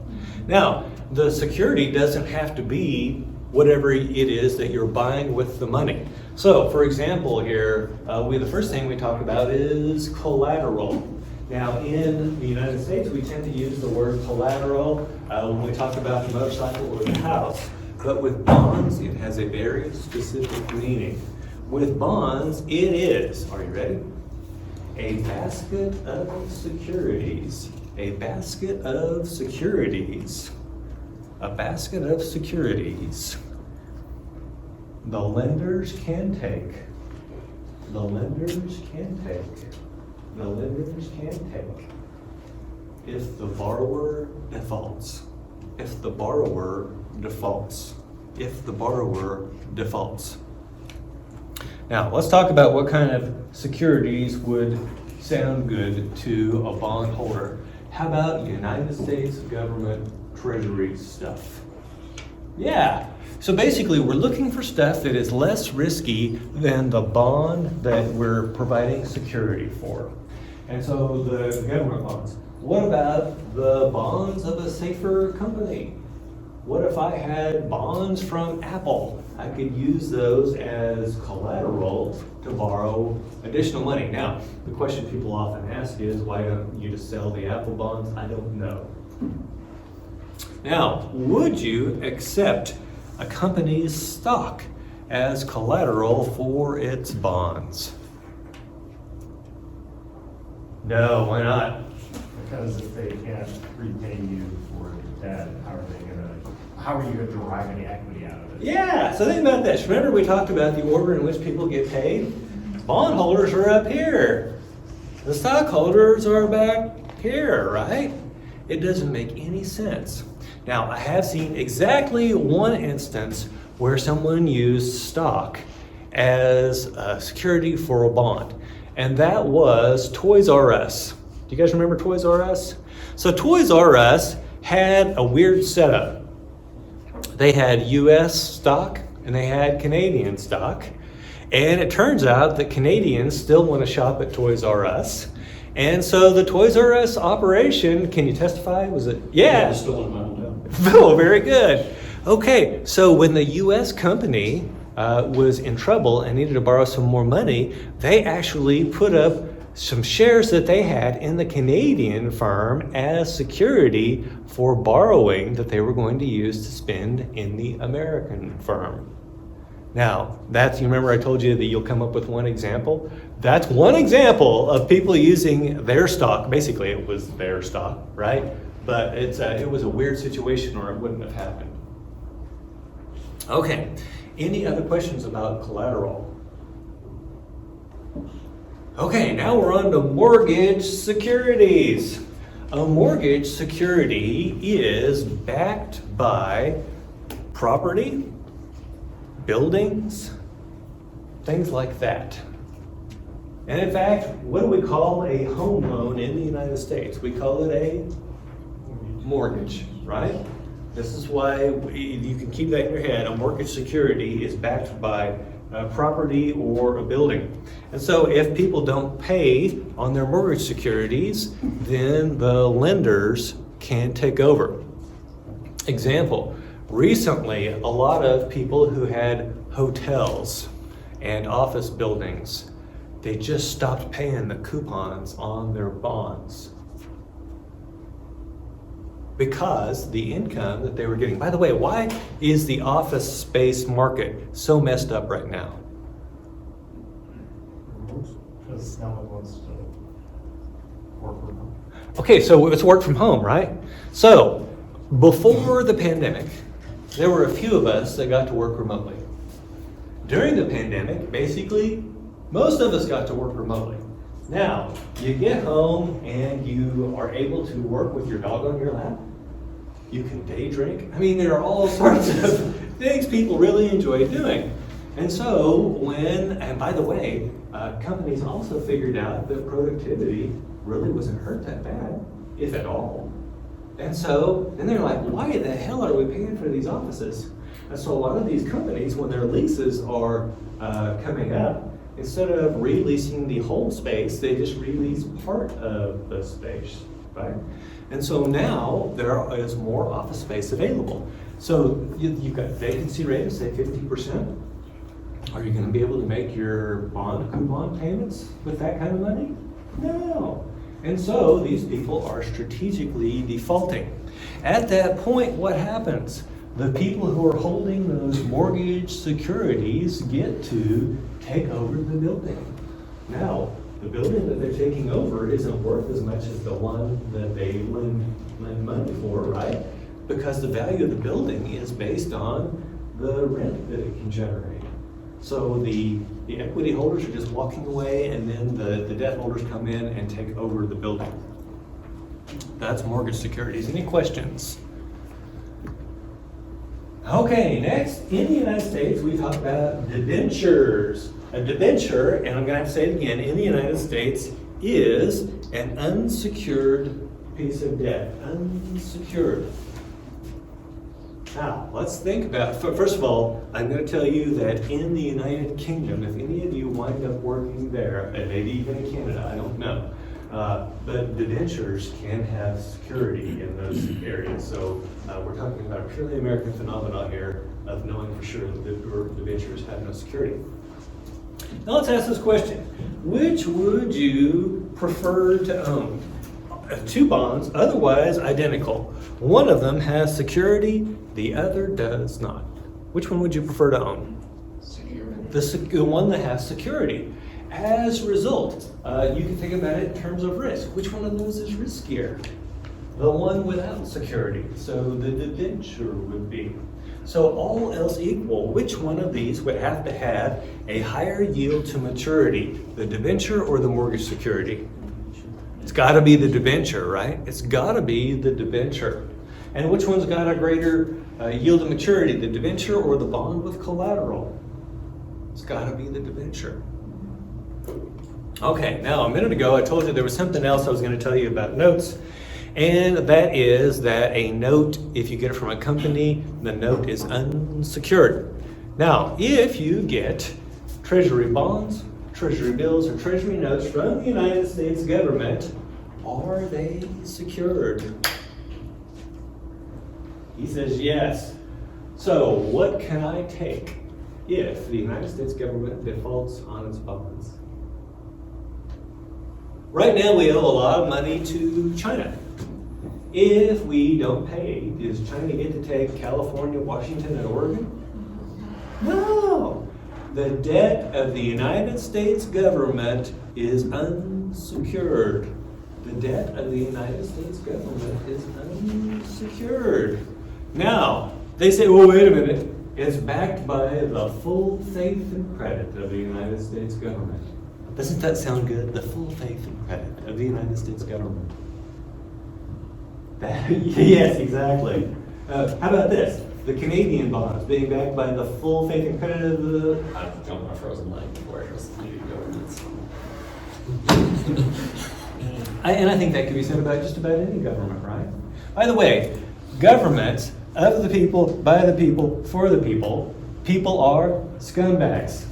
Now, the security doesn't have to be whatever it is that you're buying with the money. So, for example, here, the first thing we talk about is collateral. Now, in the United States, we tend to use the word collateral when we talk about the motorcycle or the house. But with bonds, it has a very specific meaning. With bonds, it is, are you ready? A basket of securities. A basket of securities. A basket of securities. The lenders can take. The lenders can take. The lenders can take. If the borrower defaults. If the borrower defaults. If the borrower defaults. Now, let's talk about what kind of securities would sound good to a bondholder. How about United States government treasury stuff? Yeah. So basically, we're looking for stuff that is less risky than the bond that we're providing security for. And so the government bonds. What about the bonds of a safer company? What if I had bonds from Apple? I could use those as collateral to borrow additional money. Now, the question people often ask is, why don't you just sell the Apple bonds? I don't know. Now, would you accept a company's stock as collateral for its bonds? No, why not? Because if they can't repay you for the debt, how are you gonna derive any equity out of it? Yeah, so think about this. Remember we talked about the order in which people get paid? Bondholders are up here. The stockholders are back here, right? It doesn't make any sense. Now, I have seen exactly one instance where someone used stock as security for a bond. And that was Toys R Us. Do you guys remember Toys R Us? So Toys R Us had a weird setup. They had US stock and they had Canadian stock. And it turns out that Canadians still want to shop at Toys R Us. And so the Toys R Us operation, can you testify? Was it? Yeah. It's still in my hometown. Oh, very good. Okay, so when the US company was in trouble and needed to borrow some more money, they actually put up some shares that they had in the Canadian firm as security for borrowing that they were going to use to spend in the American firm. Now, you remember I told you that you'll come up with one example? That's one example of people using their stock. Basically, it was their stock, right? But it was a weird situation or it wouldn't have happened. Okay, any other questions about collateral? Okay, now we're on to mortgage securities. A mortgage security is backed by property, buildings, things like that. And in fact, what do we call a home loan in the United States? We call it a mortgage, right? This is why you can keep that in your head. A mortgage security is backed by property or a building. And so if people don't pay on their mortgage securities, then the lenders can take over. Example, recently a lot of people who had hotels and office buildings, they just stopped paying the coupons on their bonds because the income that they were getting. By the way, why is the office space market so messed up right now? Because no one wants to work from home. Okay, so it's work from home, right? So before the pandemic, there were a few of us that got to work remotely. During the pandemic, basically, most of us got to work remotely. Now, you get home and you are able to work with your dog on your lap. You can day drink. I mean, there are all sorts of things people really enjoy doing. And so and by the way, companies also figured out that productivity really wasn't hurt that bad, if at all. And so then they're like, why the hell are we paying for these offices? And so a lot of these companies, when their leases are coming up, instead of releasing the whole space, they just release part of the space, right? And so now there is more office space available. So you've got vacancy rate of say 50%. Are you going to be able to make your bond coupon payments with that kind of money? No. And so these people are strategically defaulting. At that point, what happens? The people who are holding those mortgage securities get to take over the building. Now, the building that they're taking over isn't worth as much as the one that they lend money for, right? Because the value of the building is based on the rent that it can generate. So the equity holders are just walking away, and then the debt holders come in and take over the building. That's mortgage securities. Any questions? Okay, next, in the United States, we talk about debentures. A debenture, and I'm going to have to say it again, in the United States is an unsecured piece of debt. Unsecured. Now, let's think about, first of all, I'm going to tell you that in the United Kingdom, if any of you wind up working there, and maybe even in Canada, I don't know, but debentures can have security in those areas. So we're talking about a purely American phenomenon here of knowing for sure that debentures have no security. Now let's ask this question. Which would you prefer to own? Two bonds, otherwise identical. One of them has security, the other does not. Which one would you prefer to own? Security. The one that has security. As a result, you can think about it in terms of risk. Which one of those is riskier? The one without security. So the debenture would be. So all else equal, which one of these would have to have a higher yield to maturity? The debenture or the mortgage security? It's got to be the debenture, right? It's got to be the debenture. And which one's got a greater yield to maturity, the debenture or the bond with collateral? It's gotta be the debenture. Okay, now a minute ago I told you there was something else I was gonna tell you about notes. And that is that a note, if you get it from a company, the note is unsecured. Now, if you get treasury bonds, treasury bills, or treasury notes from the United States government, are they secured? He says yes. So what can I take if the United States government defaults on its bonds? Right now we owe a lot of money to China. If we don't pay, does China get to take California, Washington, and Oregon? No. The debt of the United States government is unsecured. The debt of the United States government is unsecured. Now, they say, well, wait a minute. It's backed by the full faith and credit of the United States government. Doesn't that sound good? The full faith and credit of the United States government. Yes, exactly. How about this? The Canadian bonds being backed by the full faith and credit of the... I've jumped my frozen leg before I trust the Canadian governments. And I think that could be said about just about any government, right? By the way, governments of the people, by the people, for the people, people are scumbags.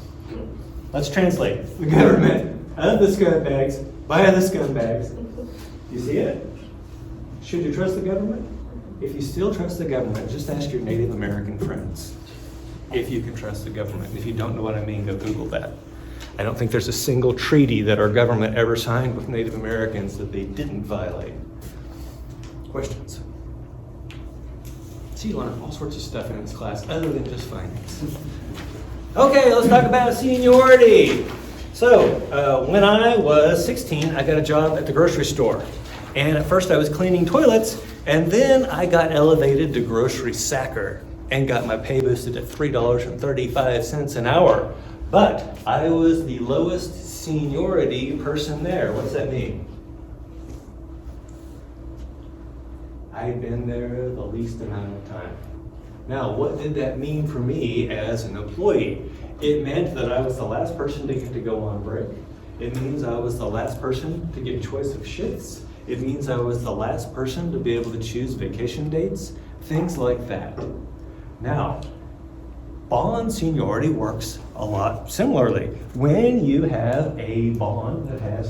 Let's translate. The government of the scumbags, by the scumbags. You see it? Should you trust the government? If you still trust the government, just ask your Native American friends if you can trust the government. If you don't know what I mean, go Google that. I don't think there's a single treaty that our government ever signed with Native Americans that they didn't violate. Questions? See, you learn all sorts of stuff in this class other than just finance. Okay, let's talk about seniority. So, when I was 16, I got a job at the grocery store. And at first I was cleaning toilets, and then I got elevated to grocery sacker and got my pay boosted at $3.35 an hour. But I was the lowest seniority person there. What does that mean? I had been there the least amount of time. Now, what did that mean for me as an employee? It meant that I was the last person to get to go on break. It means I was the last person to get choice of shifts. It means I was the last person to be able to choose vacation dates, things like that. Now, bond seniority works a lot similarly. When you have a bond that has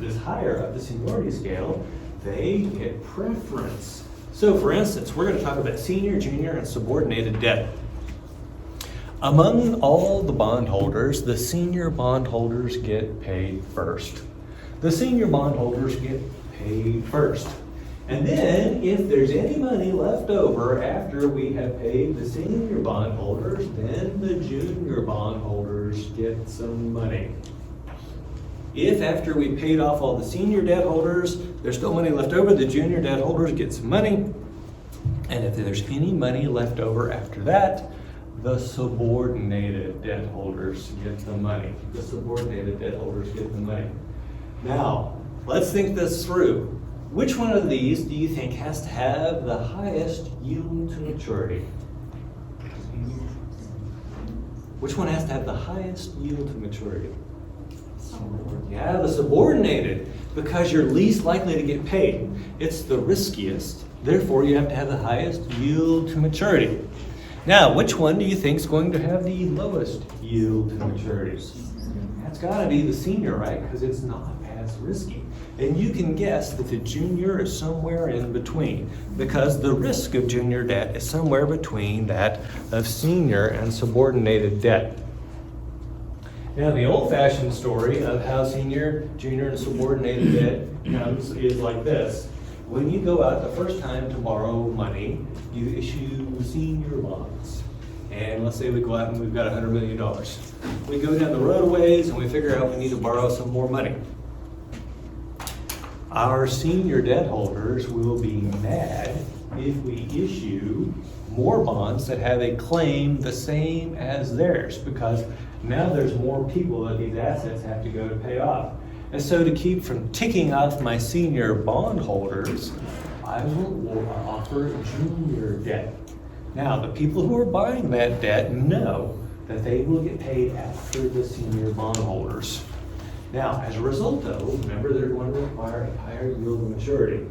is higher up the seniority scale, they get preference. So for instance, we're going to talk about senior, junior, and subordinated debt. Among all the bondholders, the senior bondholders get paid first. The senior bondholders get paid first. And then, if there's any money left over after we have paid the senior bondholders, then the junior bondholders get some money. If after we paid off all the senior debt holders, there's still money left over, the junior debt holders get some money. And if there's any money left over after that, the subordinated debt holders get the money. The subordinated debt holders get the money. Now, let's think this through. Which one of these do you think has to have the highest yield to maturity? Which one has to have the highest yield to maturity? Yeah, the subordinated, because you're least likely to get paid. It's the riskiest, therefore you have to have the highest yield to maturity. Now, which one do you think is going to have the lowest yield to maturity? That's got to be the senior, right? Because it's not as risky. And you can guess that the junior is somewhere in between, because the risk of junior debt is somewhere between that of senior and subordinated debt. Now, the old-fashioned story of how senior, junior, and subordinated debt comes is like this. When you go out the first time to borrow money, you issue senior bonds. And let's say we go out and we've got $100 million. We go down the road a ways and we figure out we need to borrow some more money. Our senior debt holders will be mad if we issue more bonds that have a claim the same as theirs, because now there's more people that these assets have to go to pay off. And so to keep from ticking off my senior bondholders, I will offer junior debt. Now, the people who are buying that debt know that they will get paid after the senior bondholders. Now, as a result though, remember they're going to require a higher yield of maturity.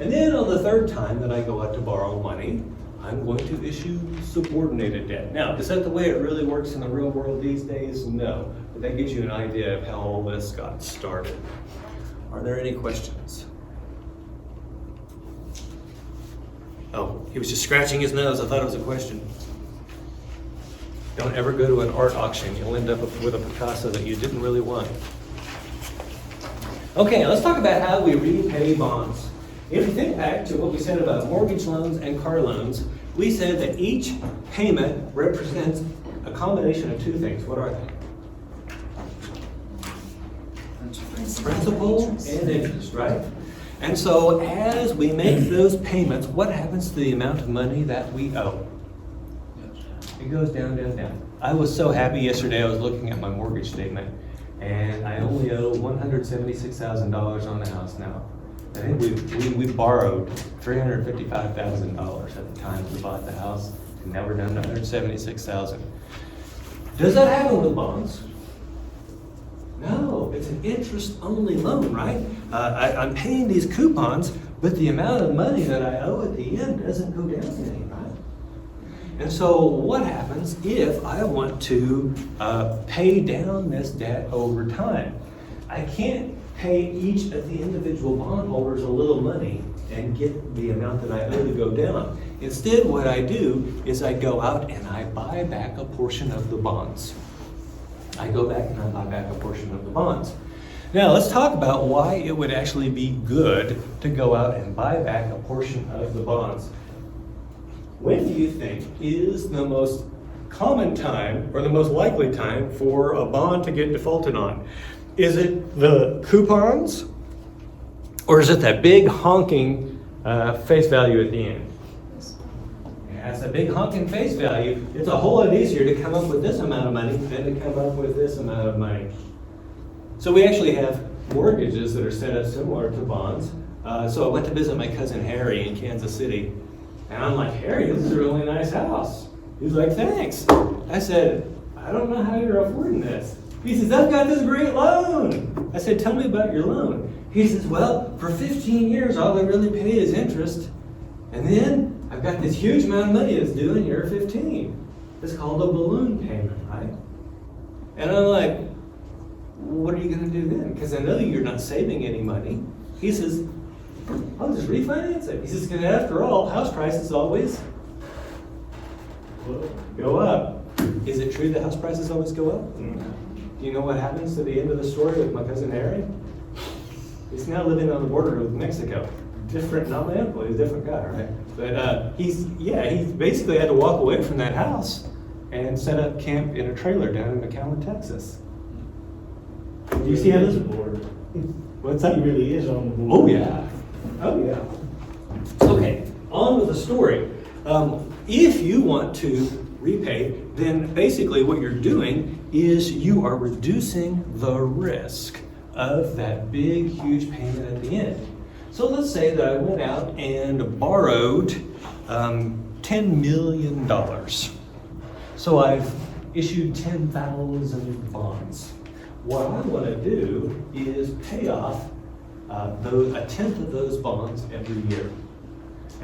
And then on the third time that I go out to borrow money, I'm going to issue subordinated debt. Now, is that the way it really works in the real world these days? No, but that gives you an idea of how all this got started. Are there any questions? Oh, he was just scratching his nose. I thought it was a question. Don't ever go to an art auction. You'll end up with a Picasso that you didn't really want. Okay, let's talk about how we repay bonds. If you think back to what we said about mortgage loans and car loans, we said that each payment represents a combination of two things. What are they? Principal and interest, right? And so as we make those payments, what happens to the amount of money that we owe? It goes down, down, down. I was so happy yesterday. I was looking at my mortgage statement, and I only owe $176,000 on the house now. I think we borrowed $355,000 at the time we bought the house, and now we're down to $176,000. Does that happen with bonds? No, it's an interest-only loan, right? I'm paying these coupons, but the amount of money that I owe at the end doesn't go down any, right? And so what happens if I want to pay down this debt over time? I can't pay each of the individual bondholders a little money and get the amount that I owe to go down. Instead, what I do is I go out and I buy back a portion of the bonds. I go back and I buy back a portion of the bonds. Now, let's talk about why it would actually be good to go out and buy back a portion of the bonds. When do you think is the most common time or the most likely time for a bond to get defaulted on? Is it the coupons, or is it that big honking face value at the end? Yeah, it's a big honking face value. It's a whole lot easier to come up with this amount of money than to come up with this amount of money. So we actually have mortgages that are set up similar to bonds. So I went to visit my cousin Harry in Kansas City, and I'm like, Harry, this is a really nice house. He's like, thanks. I said, I don't know how you're affording this. He says, I've got this great loan. I said, tell me about your loan. He says, well, for 15 years, all I really pay is interest. And then I've got this huge amount of money that's due in year 15. It's called a balloon payment, right? And I'm like, what are you going to do then? Because I know you're not saving any money. He says, I'll just refinance it. He says, because after all, house prices always go up. Is it true that house prices always go up? Do you know what happens to the end of the story with my cousin Harry? He's now living on the border with Mexico. Different, not my uncle, he's a different guy, right? But he basically had to walk away from that house and set up camp in a trailer down in McAllen, Texas. Do you see how this is border? What's that? He really is on the board. Oh yeah. Oh yeah. Okay, on with the story. If you want to repay, then basically what you're doing is you are reducing the risk of that big, huge payment at the end. So let's say that I went out and borrowed $10 million. So I've issued 10,000 bonds. What I want to do is pay off a tenth of those bonds every year.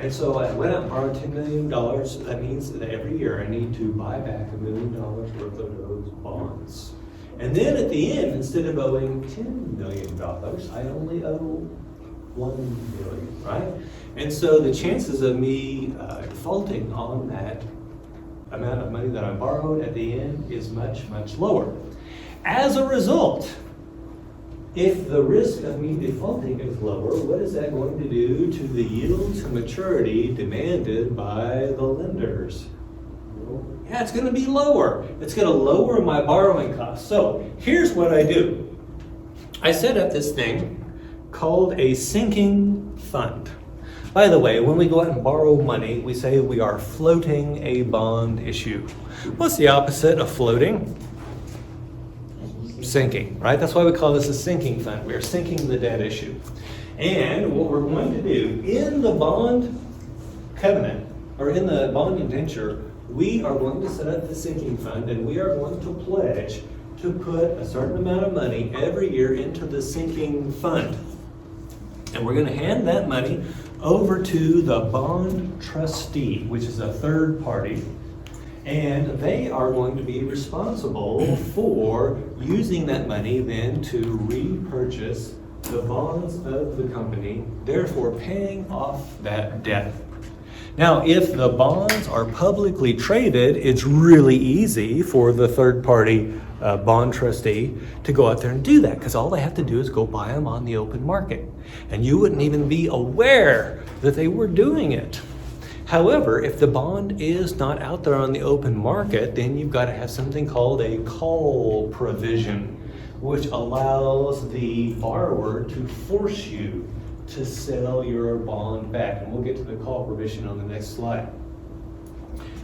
And so I went out and borrowed $10 million. That means that every year I need to buy back $1 million worth of those bonds. And then at the end, instead of owing $10 million, I only owe $1 million, right? And so the chances of me defaulting on that amount of money that I borrowed at the end is much, much lower. As a result, if the risk of me defaulting is lower, what is that going to do to the yield to maturity demanded by the lenders? Yeah, it's going to be lower. It's going to lower my borrowing costs. So here's what I do. I set up this thing called a sinking fund. By the way, when we go out and borrow money, we say we are floating a bond issue. What's the opposite of floating? Sinking, right? That's why we call this a sinking fund. We are sinking the debt issue. And what we're going to do in the bond covenant, or in the bond indenture, we are going to set up the sinking fund and we are going to pledge to put a certain amount of money every year into the sinking fund. And we're going to hand that money over to the bond trustee, which is a third party. And they are going to be responsible for using that money then to repurchase the bonds of the company, therefore paying off that debt. Now, if the bonds are publicly traded, it's really easy for the third-party bond trustee to go out there and do that, because all they have to do is go buy them on the open market. And you wouldn't even be aware that they were doing it. However, if the bond is not out there on the open market, then you've got to have something called a call provision, which allows the borrower to force you to sell your bond back. And we'll get to the call provision on the next slide.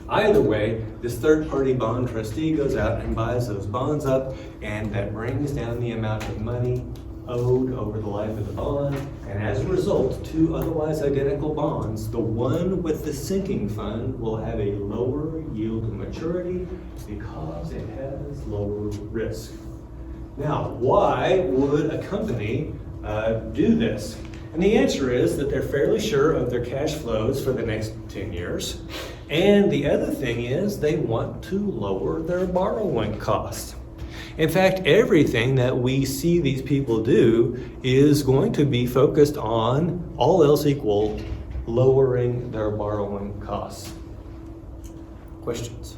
Either way, this third-party bond trustee goes out and buys those bonds up, and that brings down the amount of money owed over the life of the bond. And as a result, two otherwise identical bonds, the one with the sinking fund will have a lower yield to maturity because it has lower risk. Now, why would a company do this? And the answer is that they're fairly sure of their cash flows for the next 10 years. And the other thing is they want to lower their borrowing costs. In fact, everything that we see these people do is going to be focused on, all else equal, lowering their borrowing costs. Questions?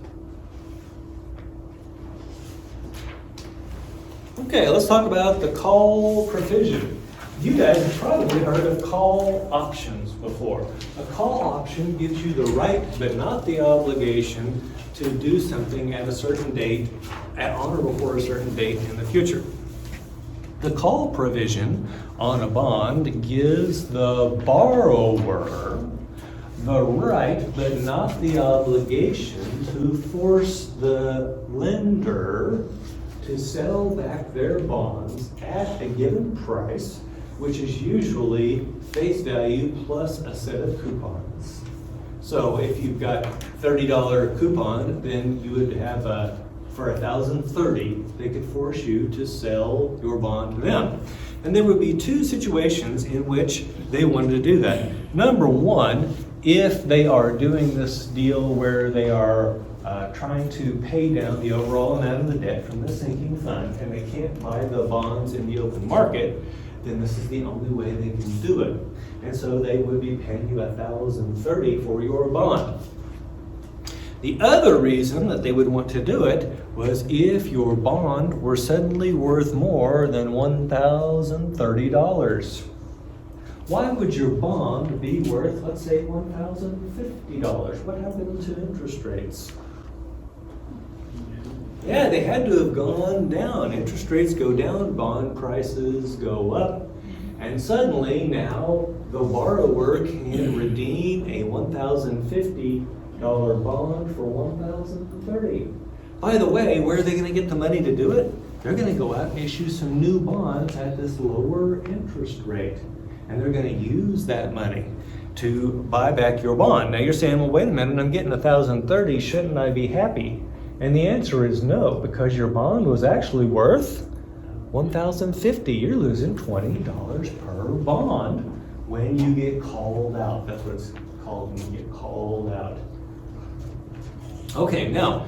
Okay, let's talk about the call provision. You guys have probably heard of call options before. A call option gives you the right, but not the obligation, to do something at a certain date, on or before a certain date in the future. The call provision on a bond gives the borrower the right, but not the obligation, to force the lender to sell back their bonds at a given price, which is usually face value plus a set of coupons. So if you've got $30 coupon, then you would have for $1,030, they could force you to sell your bond to them. And there would be two situations in which they wanted to do that. Number one, if they are doing this deal where they are trying to pay down the overall amount of the debt from the sinking fund and they can't buy the bonds in the open market, then this is the only way they can do it. And so they would be paying you $1,030 for your bond. The other reason that they would want to do it was if your bond were suddenly worth more than $1,030. Why would your bond be worth, let's say, $1,050? What happened to interest rates? Yeah, they had to have gone down. Interest rates go down, bond prices go up, and suddenly now the borrower can redeem a $1,050 bond for $1,030. By the way, where are they going to get the money to do it? They're going to go out and issue some new bonds at this lower interest rate, and they're going to use that money to buy back your bond. Now you're saying, well, wait a minute, I'm getting $1,030, shouldn't I be happy? And the answer is no, because your bond was actually worth $1,050. You're losing $20 per bond when you get called out. That's what it's called when you get called out. Okay, now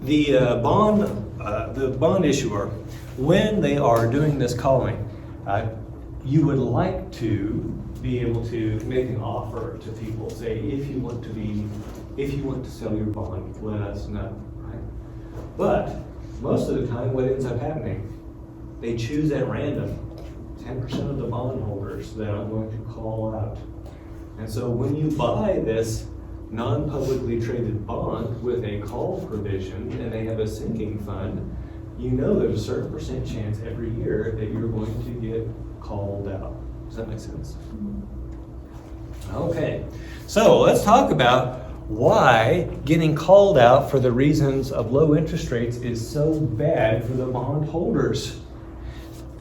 the bond issuer, when they are doing this calling, you would like to be able to make an offer to people. Say, if you want to sell your bond, let us know, right? But most of the time, what ends up happening, they choose at random 10% of the bondholders that I'm going to call out. And so when you buy this non-publicly traded bond with a call provision and they have a sinking fund, you know there's a certain percent chance every year that you're going to get called out. Does that make sense? Okay, so let's talk about why getting called out for the reasons of low interest rates is so bad for the bondholders.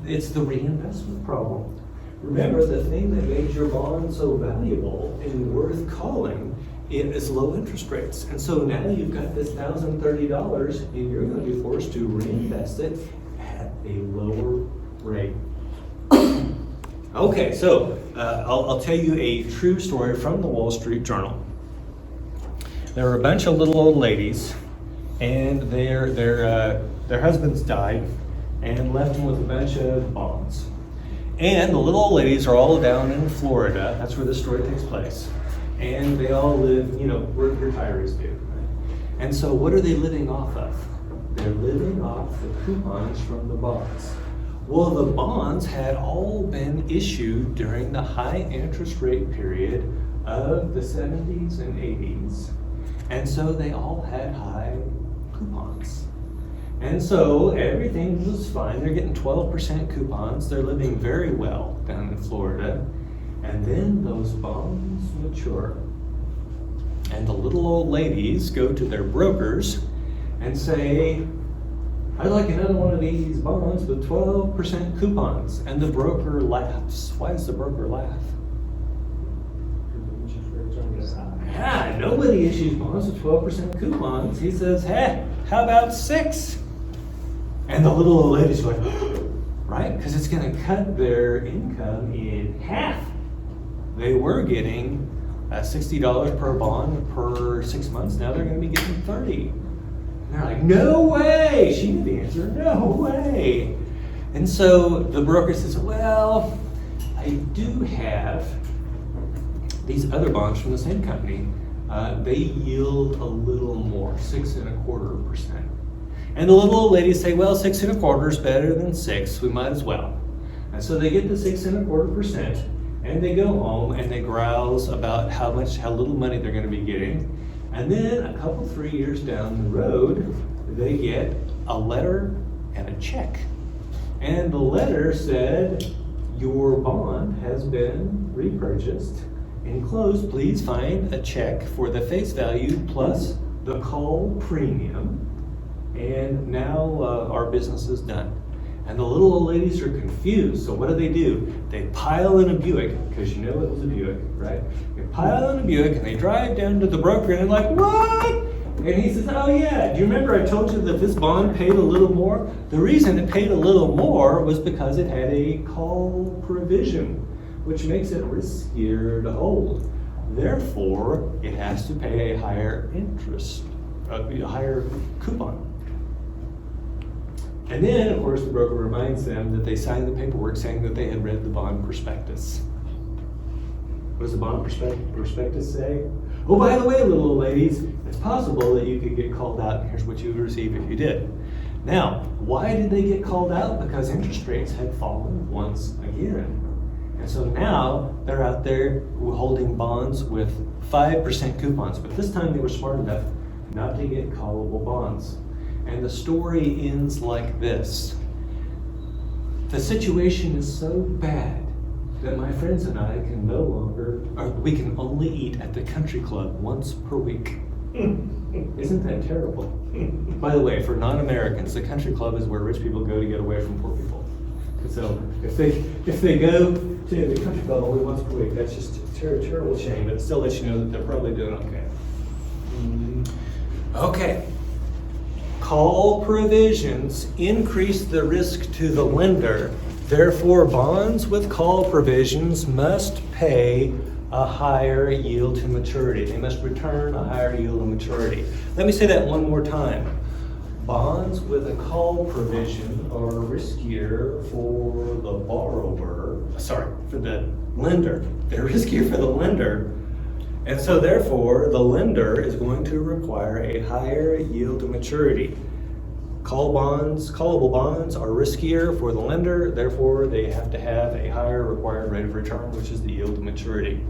It's the reinvestment problem. Remember, the thing that made your bond so valuable and worth calling is low interest rates. And so now you've got this $1,030 and you're gonna be forced to reinvest it at a lower rate. Okay, so I'll tell you a true story from the Wall Street Journal. There were a bunch of little old ladies, and their husbands died and left them with a bunch of bonds. And the little old ladies are all down in Florida. That's where this story takes place. And they all live, you know, where retirees do. Right? And so what are they living off of? They're living off the coupons from the bonds. Well, the bonds had all been issued during the high interest rate period of the 70s and 80s. And so they all had high coupons. And so everything was fine. They're getting 12% coupons. They're living very well down in Florida. And then those bonds mature. And the little old ladies go to their brokers and say, I'd like another one of these bonds with 12% coupons. And the broker laughs. Why does the broker laugh? Yeah, nobody issues bonds with 12% coupons. He says, hey, how about 6? And the little old ladies are like, right? Because it's going to cut their income in half. They were getting $60 per bond per 6 months. Now they're going to be getting $30. And they're like, no way. She knew the answer. No way. And so the broker says, well, I do have these other bonds from the same company. They yield a little more, 6.25%. And the little old ladies say, well, 6.25 is better than 6. We might as well. And so they get the 6.25%, and they go home and they grouse about how little money they're going to be getting. And then a couple, 3 years down the road, they get a letter and a check. And the letter said, your bond has been repurchased. Enclosed, please find a check for the face value plus the call premium. And now our business is done. And the little old ladies are confused. So what do? They pile in a Buick, because you know it was a Buick, right? They pile in a Buick and they drive down to the broker and they're like, what? And he says, oh yeah, do you remember I told you that this bond paid a little more? The reason it paid a little more was because it had a call provision, which makes it riskier to hold. Therefore, it has to pay a higher interest, a higher coupon. And then, of course, the broker reminds them that they signed the paperwork saying that they had read the bond prospectus. What does the bond prospectus say? Oh, by the way, little old ladies, it's possible that you could get called out, and here's what you would receive if you did. Now, why did they get called out? Because interest rates had fallen once again. And so now they're out there holding bonds with 5% coupons, but this time they were smart enough not to get callable bonds. And the story ends like this. The situation is so bad that my friends and I can we can only eat at the country club once per week. Isn't that terrible? By the way, for non-Americans, the country club is where rich people go to get away from poor people. And so if they go to the country club only once per week, that's just a terrible shame, but it still lets you know that they're probably doing okay. Okay. Call provisions increase the risk to the lender. Therefore, bonds with call provisions must pay a higher yield to maturity. They must return a higher yield to maturity. Let me say that one more time. Bonds with a call provision are riskier for the for the lender. They're riskier for the lender. And so therefore, the lender is going to require a higher yield to maturity. Callable bonds are riskier for the lender, therefore they have to have a higher required rate of return, which is the yield to maturity.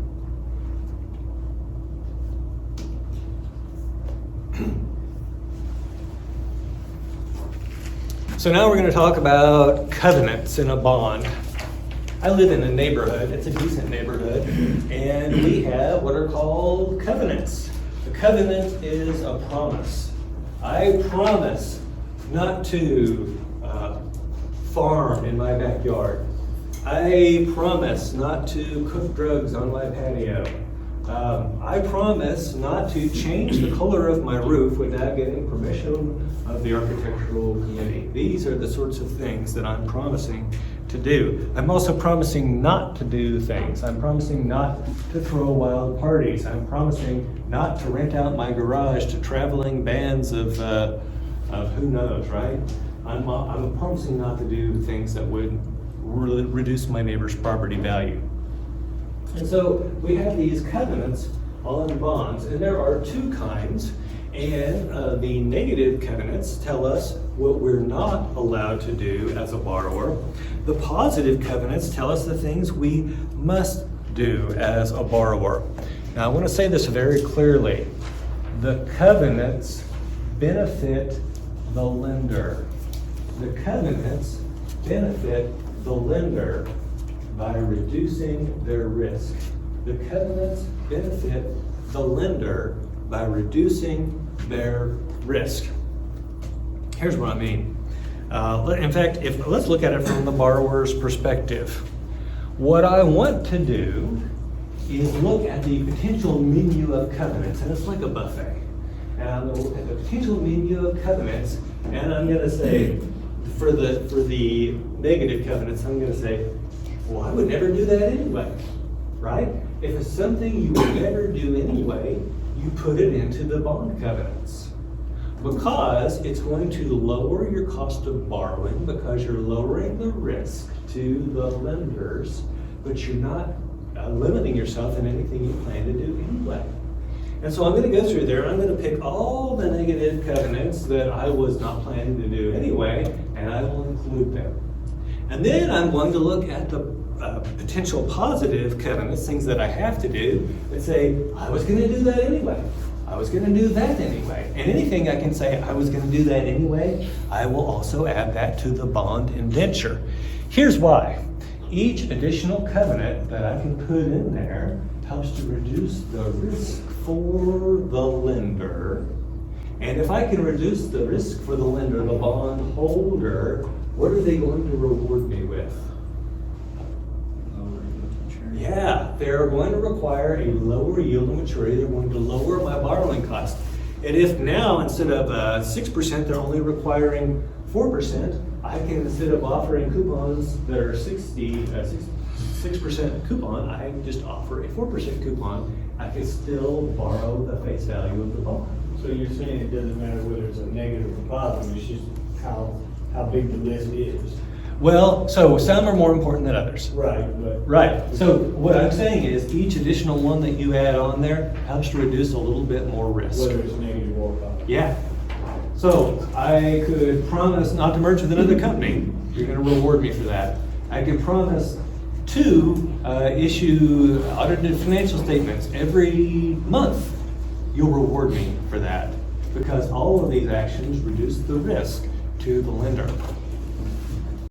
So now we're going to talk about covenants in a bond. I live in a neighborhood, it's a decent neighborhood, and we have what are called covenants. A covenant is a promise. I promise not to farm in my backyard. I promise not to cook drugs on my patio. I promise not to change the color of my roof without getting permission of the architectural committee. These are the sorts of things that I'm promising to do. I'm also promising not to do things. I'm promising not to throw wild parties. I'm promising not to rent out my garage to traveling bands of who knows, right? I'm promising not to do things that would reduce my neighbor's property value. And so we have these covenants on bonds, and there are two kinds. And the negative covenants tell us what we're not allowed to do as a borrower. The positive covenants tell us the things we must do as a borrower. Now, I want to say this very clearly. The covenants benefit the lender. The covenants benefit the lender by reducing their risk. The covenants benefit the lender by reducing their risk. Here's what I mean. In fact, let's look at it from the borrower's perspective. What I want to do is look at the potential menu of covenants, and it's like a buffet. And I'm going to look at the potential menu of covenants, and I'm going to say, for the negative covenants, I'm going to say, well, I would never do that anyway, right? If it's something you would never do anyway, you put it into the bond covenants. Because it's going to lower your cost of borrowing, because you're lowering the risk to the lenders, but you're not limiting yourself in anything you plan to do anyway. And so I'm going to go through there, I'm going to pick all the negative covenants that I was not planning to do anyway, and I will include them. And then I'm going to look at the potential positive covenants, things that I have to do, and say, I was going to do that anyway. I was going to do that anyway. And anything I can say, I was going to do that anyway, I will also add that to the bond indenture. Here's why. Each additional covenant that I can put in there helps to reduce the risk for the lender. And if I can reduce the risk for the lender, the bond holder, what are they going to reward me with? Yeah, they're going to require a lower yield of maturity. They're going to lower my borrowing cost. And if now, instead of 6%, they're only requiring 4%, I can, instead of offering coupons that are 6% coupon, I can just offer a 4% coupon. I can still borrow the face value of the bond. So you're saying it doesn't matter whether it's a negative or positive, it's just how big the list is. Well, so some are more important than others. Right, but. Right. So what I'm saying is each additional one that you add on there helps to reduce a little bit more risk. Whether it's negative or positive. Yeah. So I could promise not to merge with another company. You're going to reward me for that. I can promise to issue audited financial statements every month. You'll reward me for that because all of these actions reduce the risk to the lender.